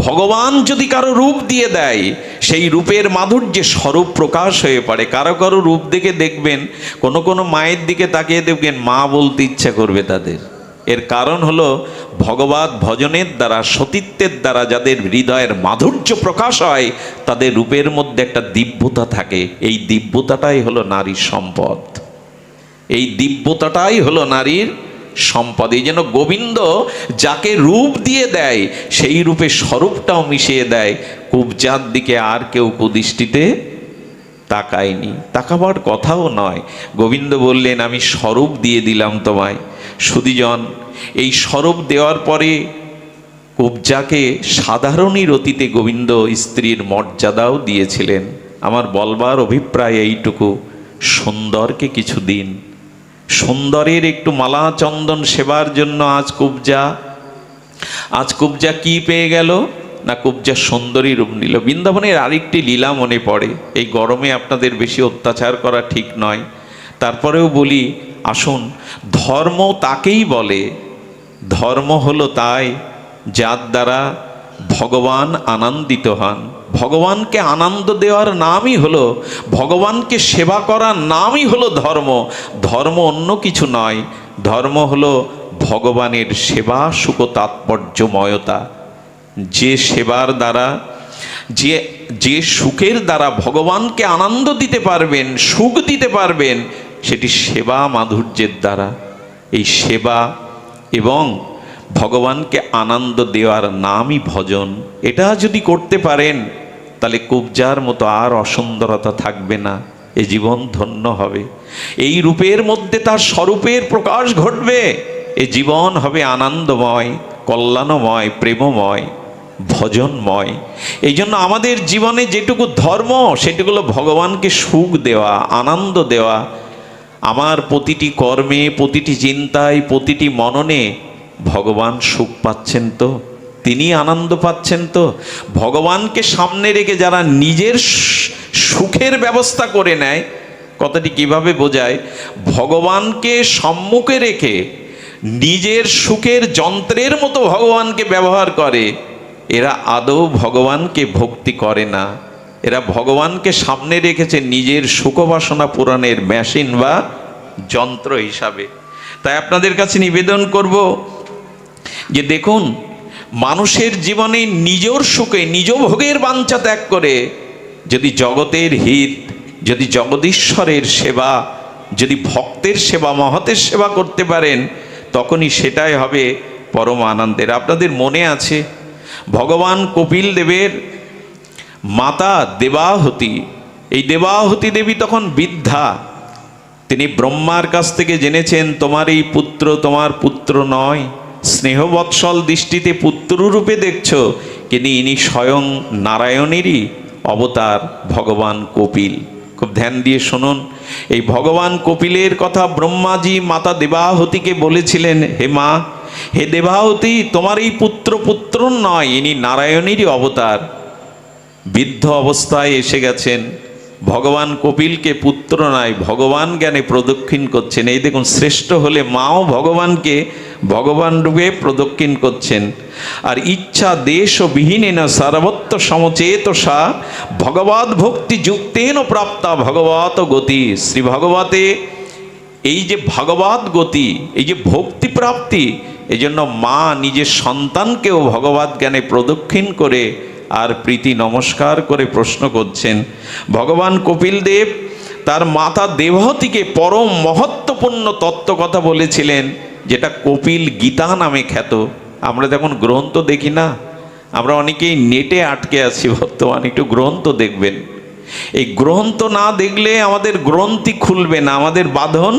ভগবান যদি কারো রূপ দিয়ে দেয়, সেই রূপের মাধুর্যে স্বরূপ প্রকাশ হয়ে পড়ে। কারো কারো রূপ দেখে দেখবেন, কোনো কোনো মায়ের দিকে তাকিয়ে দেখবেন মা বলতে ইচ্ছা করবে তাদের। এর কারণ হলো ভগবত ভজনের দ্বারা, সতীত্বের দ্বারা যাদের হৃদয়ের মাধুর্য প্রকাশ হয়, তাদের রূপের মধ্যে একটা দিব্যতা থাকে। এই দিব্যতাটাই হলো নারীর সম্পদ, এই দিব্যতাটাই হলো নারীর সম্পদ। এই জন্য গোবিন্দ যাকে রূপ দিয়ে দেয়, সেই রূপে স্বরূপটাও মিশিয়ে দেয়। কুবজার দিকে আর কেউ কুদৃষ্টিতে তাকায়নি, তাকাবার কথাও নয়। গোবিন্দ বললেন, আমি স্বরূপ দিয়ে দিলাম তোমায়। সুধীজন, এই স্বরূপ দেওয়ার পরে কুবজাকে সাধারণই রতিতে গোবিন্দ স্ত্রীর মর্যাদাও দিয়েছিলেন। আমার বলবার অভিপ্রায় এইটুকু, সুন্দরকে কিছু দিন, সুন্দরের একটু মালা চন্দন সেবার জন্য আজ কুবজা কি পেয়ে গেল না, কুবজা সুন্দরী রূপ নিল। বৃন্দাবনের আরেকটি লীলা মনে পড়ে। এই গরমে আপনাদের বেশি অত্যাচার করা ঠিক নয়, তারপরেও বলি, আসুন। ধর্ম তাকেই বলে, ধর্ম হলো তাই যার দ্বারা ভগবান আনন্দিত হন। ভগবানকে আনন্দ দেওয়ার নামই হলো, ভগবানকে সেবা করার নামই হলো ধর্ম। ধর্ম অন্য কিছু নয়, ধর্ম হলো ভগবানের সেবা সুখ তাৎপর্যময়তা। যে সেবার দ্বারা, যে সুখের দ্বারা ভগবানকে আনন্দ দিতে পারবেন, সুখ দিতে পারবেন, সেটি সেবা মাধুর্যের দ্বারা। এই সেবা এবং ভগবানকে আনন্দ দেওয়ার নামই ভজন। এটা যদি করতে পারেন, তাহলে কুবজার মতো আর অসুন্দরতা থাকবে না, এ জীবন ধন্য হবে। এই রূপের মধ্যে তার স্বরূপের প্রকাশ ঘটবে, এ জীবন হবে আনন্দময়, কল্যাণময়, প্রেমময়, ভজনময়। এই জন্য আমাদের জীবনে যেটুকু ধর্ম, সেটুকু হলো ভগবানকে সুখ দেওয়া, আনন্দ দেওয়া। আমার প্রতিটি কর্মে, প্রতিটি চিন্তায়, প্রতিটি মননে ভগবান সুখ পাচ্ছেন তো, তিনি আনন্দ পাচ্ছেন তো। ভগবানকে সামনে রেখে যারা নিজের সুখের ব্যবস্থা করে নেয়, কথাটি কিভাবে বোঝায়, ভগবানকে সম্মুখে রেখে নিজের সুখের যন্ত্রের মতো ভগবানকে ব্যবহার করে, এরা আদৌ ভগবানকে ভক্তি করে না। এরা ভগবানকে সামনে রেখেছে নিজের সুখবাসনা পূরণের মেশিন বা যন্ত্র হিসাবে। তাই আপনাদের কাছে নিবেদন করব যে দেখুন, মানুষের জীবনে নিজের সুখে, নিজ ভোগের বাঞ্ছা ত্যাগ করে যদি জগতের হিত, যদি জগদীশ্বরের সেবা, যদি ভক্তের সেবা, মহতের সেবা করতে পারেন, তখনই সেটাই হবে পরম আনন্দের। আপনাদের মনে আছে ভগবান কপিল দেবের মাতা দেবাহুতি, এই দেবাহুতি দেবী তখন বৃদ্ধা। তিনি ব্রহ্মার কাছ থেকে জেনেছেন, তোমার এই পুত্র তোমার পুত্র নয়, স্নেহবৎসল দৃষ্টিতে পুত্ররূপে দেখছ, কিন্তু ইনি স্বয়ং নারায়ণেরই অবতার ভগবান কপিল। খুব ধ্যান দিয়ে শুনুন, এই ভগবান কপিলের কথা ব্রহ্মাজি মাতা দেবাহুতিকে বলেছিলেন, হে মা, হে দেবাহুতি, তোমার এই পুত্র নয়, ইনি নারায়ণেরই অবতার। বৃদ্ধ অবস্থায় এসে গেছেন, ভগবান কপিলকে পুত্র নয় ভগবান জ্ঞানে প্রদক্ষিণ করছেন। এই দেখুন, শ্রেষ্ঠ হলে মাও ভগবানকে ভগবান রূপে প্রদক্ষিণ করছেন। আর ইচ্ছা দেশ ও বিহীনেন সর্বত্র সমচেতসা ভগবত ভক্তি যুক্তেন প্রাপ্তা ভগবত গতি। শ্রী ভগবতে এই যে ভগবত গতি, এই যে ভক্তি প্রাপ্তি, এই জন্য মা নিজের সন্তানকেও ভগবত জ্ঞানে প্রদক্ষিণ করে আর প্রীতি নমস্কার করে প্রশ্ন করছেন। ভগবান কপিল দেব তার মাতা দেবহতীকে পরম মহত্বপূর্ণ তত্ত্ব কথা বলেছিলেন, যেটা কপিল গীতা নামে খ্যাত। আমরা যখন গ্রন্থ দেখি না, আমরা অনেকেই নেটে আটকে আছি বর্তমানে, একটু গ্রন্থ দেখবেন। এই গ্রন্থ না দেখলে আমাদের গ্রন্থি খুলবে না, আমাদের বাঁধন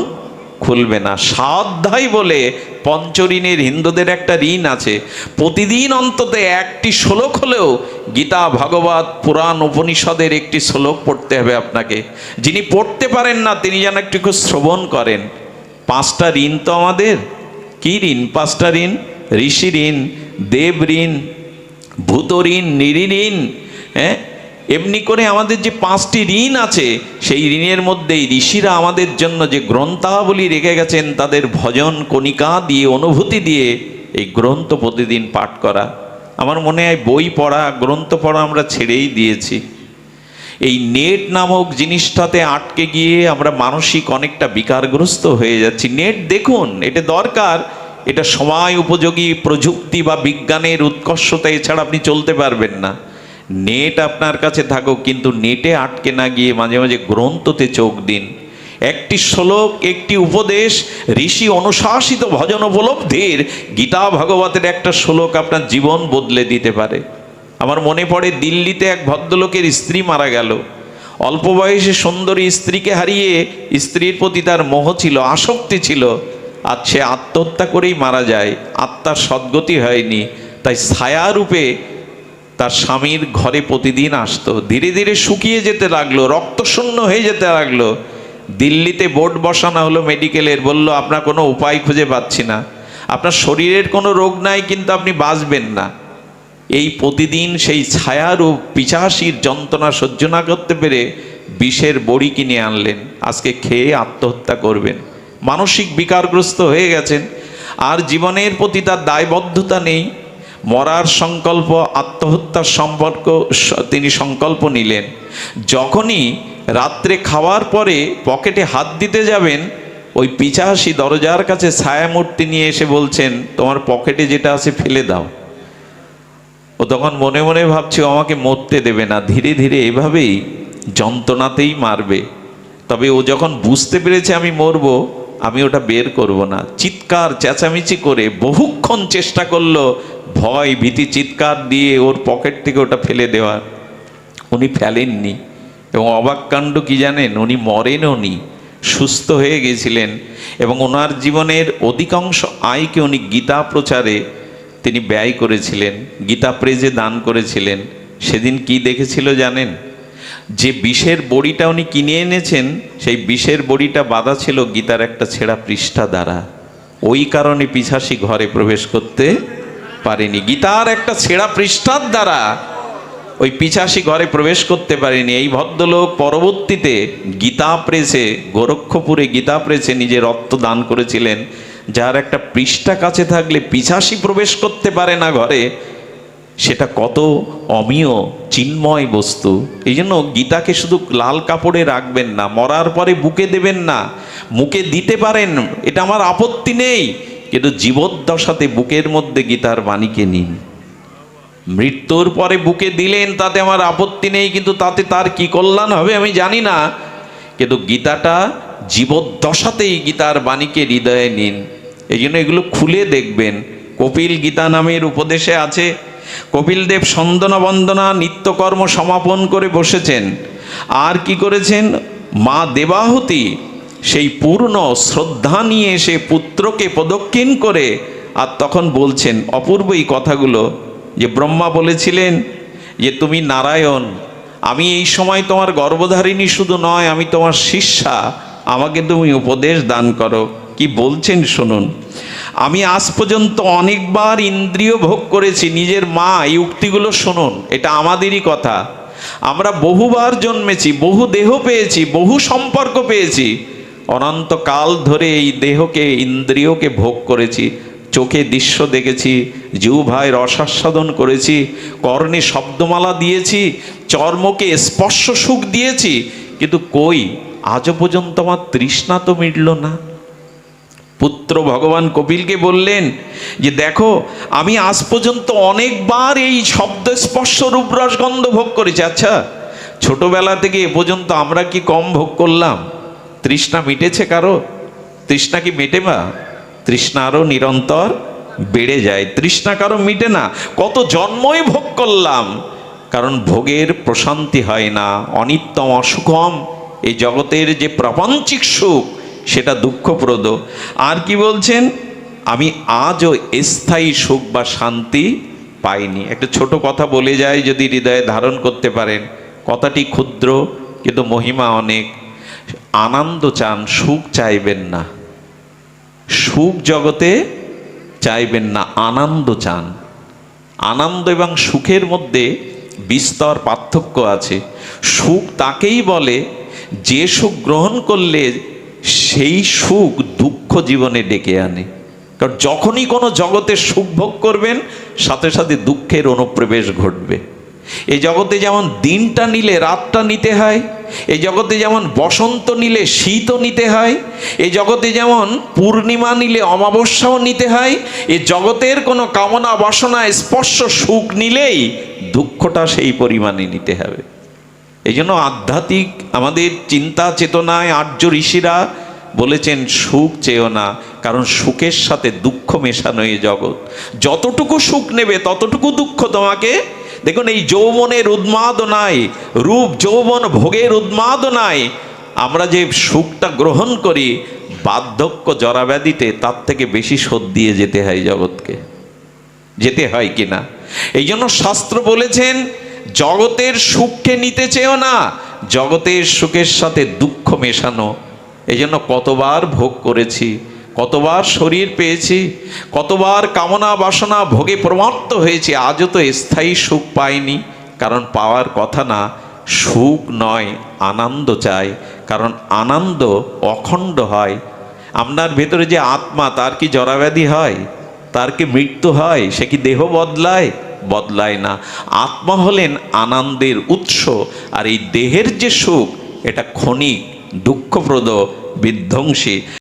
খুলবে না। স্বাধ্যায় বলে পঞ্চঋণের হিন্দুদের একটা ঋণ আছে, প্রতিদিন অন্তত একটি শ্লোক হলেও গীতা, ভাগবত, পুরাণ, উপনিষদের একটি শ্লোক পড়তে হবে আপনাকে। যিনি পড়তে পারেন না, তিনি যেন একটু শ্রবণ করেন। 5টা ঋণ তো আমাদের, কি ঋণ? 5টা ঋণ, ঋষি ঋণ, দেব ঋণ, ভূত ঋণ, নিরি ঋণ। হ্যাঁ, এমনি করে আমাদের যে 5টি ঋণ আছে, সেই ঋণের মধ্যেই ঋষিরা আমাদের জন্য যে গ্রন্থাবলী রেখে গেছেন, তাদের ভজন কণিকা দিয়ে, অনুভূতি দিয়ে এই গ্রন্থ প্রতিদিন পাঠ করা। আমার মনে হয় বই পড়া, গ্রন্থ পড়া আমরা ছেড়েই দিয়েছি। এই নেট নামক জিনিসটাতে আটকে গিয়ে আমরা মানসিক অনেকটা বিকারগ্রস্ত হয়ে যাচ্ছি। নেট দেখুন, এটা দরকার, এটা সময় উপযোগী প্রযুক্তি বা বিজ্ঞানের উৎকর্ষতা, এছাড়া আপনি চলতে পারবেন না। নেট আপনার কাছে থাকুক, কিন্তু নেটে আটকে না গিয়ে মাঝে মাঝে গ্রন্থতে চোখ দিন। একটি শ্লোক, একটি উপদেশ, ঋষি অনুশাসিত ভজন উপলব্ধির গীতা ভাগবতের একটা শ্লোক আপনার জীবন বদলে দিতে পারে। আমার মনে পড়ে দিল্লিতে এক ভদ্রলোকের স্ত্রী মারা গেল। অল্প বয়সে সুন্দরী স্ত্রীকে হারিয়ে স্ত্রীর প্রতি তার মোহ ছিল, আসক্তি ছিল, আর সে আত্মহত্যা করেই মারা যায়। আত্মার সদ্গতি হয়নি, তাই ছায়ারূপে তার স্বামীর ঘরে প্রতিদিন আসতো। ধীরে ধীরে শুকিয়ে যেতে লাগলো, রক্তশূন্য হয়ে যেতে লাগলো। দিল্লিতে বোর্ড বসানো হলো মেডিকেলের, বলল আপনার কোনো উপায় খুঁজে পাচ্ছি না, আপনার শরীরের কোনো রোগ নাই, কিন্তু আপনি বাঁচবেন না। এই প্রতিদিন সেই ছায়ারূপ পিশাচির যন্ত্রণা সহ্য না করতে পেরে বিষের বড়ি কিনে আনলেন, আজকে খেয়ে আত্মহত্যা করবেন। মানসিক বিকারগ্রস্ত হয়ে গেছেন, আর জীবনের প্রতি তার দায়বদ্ধতা নেই। মরার সংকল্প, আত্মহত্যার সম্পর্ক তিনি সংকল্প নিলেন। যখনই রাত্রে খাওয়ার পরে পকেটে হাত দিতে যাবেন, ওই পিশাচি দরজার কাছে ছায়ামূর্তি নিয়ে এসে বলছেন, তোমার পকেটে যেটা আছে ফেলে দাও। ও তখন মনে মনে ভাবছে আমাকে মরতে দেবে না, ধীরে ধীরে এভাবেই যন্ত্রণাতেই মারবে। তবে ও যখন বুঝতে পেরেছে আমি মরবো, আমি ওটা বের করব না, চিৎকার চেঁচামেচি করে বহুক্ষণ চেষ্টা করলো, ভয় ভীতি চিৎকার দিয়ে ওর পকেট থেকে ওটা ফেলে দেওয়ার। উনি ফেলেননি, এবং অবাক কাণ্ড কি জানেন, উনি মরেনওনি, সুস্থ হয়ে গেছিলেন। এবং ওনার জীবনের অধিকাংশ আয়কে উনি গীতা প্রচারে তিনি ব্যয় করেছিলেন, গীতা প্রেজে দান করেছিলেন। সেদিন কি দেখেছিল জানেন? যে বিষের বড়িটা উনি কিনে এনেছেন, সেই বিষের বড়িটা বাঁধা ছিল গীতার একটা ছেঁড়া পৃষ্ঠা দ্বারা। ওই কারণে পিশাচি ঘরে প্রবেশ করতে পারেনি, গীতার একটা ছেঁড়া পৃষ্ঠার দ্বারা ওই পিশাচি ঘরে প্রবেশ করতে পারেনি। এই ভদ্রলোক পরবর্তীতে গীতা প্রেসে, গোরক্ষপুরে গীতা প্রেসে নিজের রক্ত দান করেছিলেন, যার একটা পৃষ্ঠা কাছে থাকলে পিশাচি প্রবেশ করতে পারে না ঘরে। সেটা কত অমীয় চিন্ময় বস্তু। এই জন্য গীতাকে শুধু লাল কাপড়ে রাখবেন না, মরার পরে বুকে দেবেন না। মুখে দিতে পারেন, এটা আমার আপত্তি নেই, কিন্তু জীবদ্দশাতে বুকের মধ্যে গীতার বাণীকে নিন। মৃত্যুর পরে বুকে দিলেন, তাতে আমার আপত্তি নেই, কিন্তু তাতে তার কি কল্যাণ হবে আমি জানি না। কিন্তু গীতাটা জীবদ্দশাতেই গীতার বাণীকে হৃদয়ে নিন। এই জন্য এগুলো খুলে দেখবেন। কপিল গীতা নামের উপদেশে আছে, কপিলদেব সন্দনা বন্দনা নিত্যকর্ম সমাপন করে বসেছেন। আর কি করেছেন? মা দেবাহুতি সেই পূর্ণ শ্রদ্ধা নিয়ে এসে পুত্রকে প্রদক্ষিণ করে, আর তখন বলছেন অপূর্ব এই কথাগুলো, যে ব্রহ্মা বলেছিলেন যে তুমি নারায়ণ, আমি এই সময় তোমার গর্ভধারিণী শুধু নয়, আমি তোমার শিষ্যা, আমাকে তুমি উপদেশ দান করো। কি বলছেন শুনুন। আমি আজ পর্যন্ত অনেকবার ইন্দ্রিয় ভোগ করেছি নিজের মা, এই উক্তিগুলো শুনুন, এটা আমাদেরই কথা। আমরা বহুবার জন্মেছি, বহু দেহ পেয়েছি, বহু সম্পর্ক পেয়েছি, অনন্তকাল ধরে এই দেহকে, ইন্দ্রিয়কে ভোগ করেছি। চোখে দৃশ্য দেখেছি, জিহ্বায় রসাস্বাদন করেছি, কর্ণে শব্দমালা দিয়েছি, চর্মকে স্পর্শ সুখ দিয়েছি, কিন্তু কই আজও পর্যন্ত আমার তৃষ্ণা তো মিটল না। পুত্র ভগবান কপিলকে বললেন যে দেখো, আমি আজ পর্যন্ত অনেকবার এই শব্দ স্পর্শ রূপ রস গন্ধ ভোগ করেছি। আচ্ছা, ছোটবেলা থেকে এ পর্যন্ত আমরা কি কম ভোগ করলাম? তৃষ্ণা মিটেছে কারো? তৃষ্ণা কি মেটে? বা তৃষ্ণা আরও নিরন্তর বেড়ে যায়। তৃষ্ণা কারো মিটে না। কত জন্মই ভোগ করলাম, কারণ ভোগের প্রশান্তি হয় না, অনিত্যম অসুখম। এই জগতের যে প্রাপঞ্চিক সুখ, সেটা দুঃখপ্রদ। আর কি বলছেন? আমি আজও স্থায়ী সুখ বা শান্তি পাইনি। একটা ছোট কথা বলে যায়, যদি হৃদয়ে ধারণ করতে পারেন। কথাটি ক্ষুদ্র, কিন্তু মহিমা অনেক। আনন্দ চান, সুখ চাইবেন না। সুখ জগতে চাইবেন না, আনন্দ চান। আনন্দ এবং সুখের মধ্যে বিস্তর পার্থক্য আছে। সুখ তাকেই বলে যে সুখ গ্রহণ করলে সেই সুখ দুঃখ জীবনে ডেকে আনে। কারণ যখনই কোনো জগতের সুখ ভোগ করবেন, সাথে সাথে দুঃখের অনুপ্রবেশ ঘটবে। এই জগতে যেমন দিনটা নিলে রাতটা নিতে হয়, এই জগতে যেমন বসন্ত নিলে শীতও নিতে হয়, এই জগতে যেমন পূর্ণিমা নিলে অমাবস্যাও নিতে হয়, এই জগতের কোনো কামনা বাসনা স্পর্শ সুখ নিলেই দুঃখটা সেই পরিমাণে নিতে হবে। এই জন্য আধ্যাত্মিক আমাদের চিন্তা চেতনায় আর্য ঋষিরা বলেছেন সুখ চেয়েও না, কারণ সুখের সাথে দুঃখ মেশানো এই জগৎ। যতটুকু সুখ নেবে ততটুকু দুঃখ তোমাকে। দেখুন, এই যৌবনের উন্মাদনায়, রূপ যৌবন ভোগের উন্মাদনায় আমরা যে সুখটা গ্রহণ করি, বার্ধক্য জরাব্যাধিতে তার থেকে বেশি শোধ দিয়ে যেতে হয় জগৎকে, যেতে হয় কিনা। এই জন্য শাস্ত্র বলেছেন জগতের সুখকে নিতে চেয়েও না, জগতের সুখের সাথে দুঃখ মেশানো। এই জন্য কতবার ভোগ করেছি, কতবার শরীর পেয়েছি, কতবার কামনা বাসনা ভোগে প্রমত্ত হয়েছি, আজও তো স্থায়ী সুখ পাইনি। কারণ পাওয়ার কথা না, সুখ নয় আনন্দ চাই, কারণ আনন্দ অখণ্ড হয়। আপনার ভেতরে যে আত্মা, তার কি জরাব্যাধি হয়? তার কি মৃত্যু হয়? সে কি দেহ বদলায়? বদলায় না। আত্মা হলেন আনন্দের উৎস, আর এই দেহের যে সুখ এটা ক্ষণিক, দুঃখপ্রদ, বিধ্বংসী।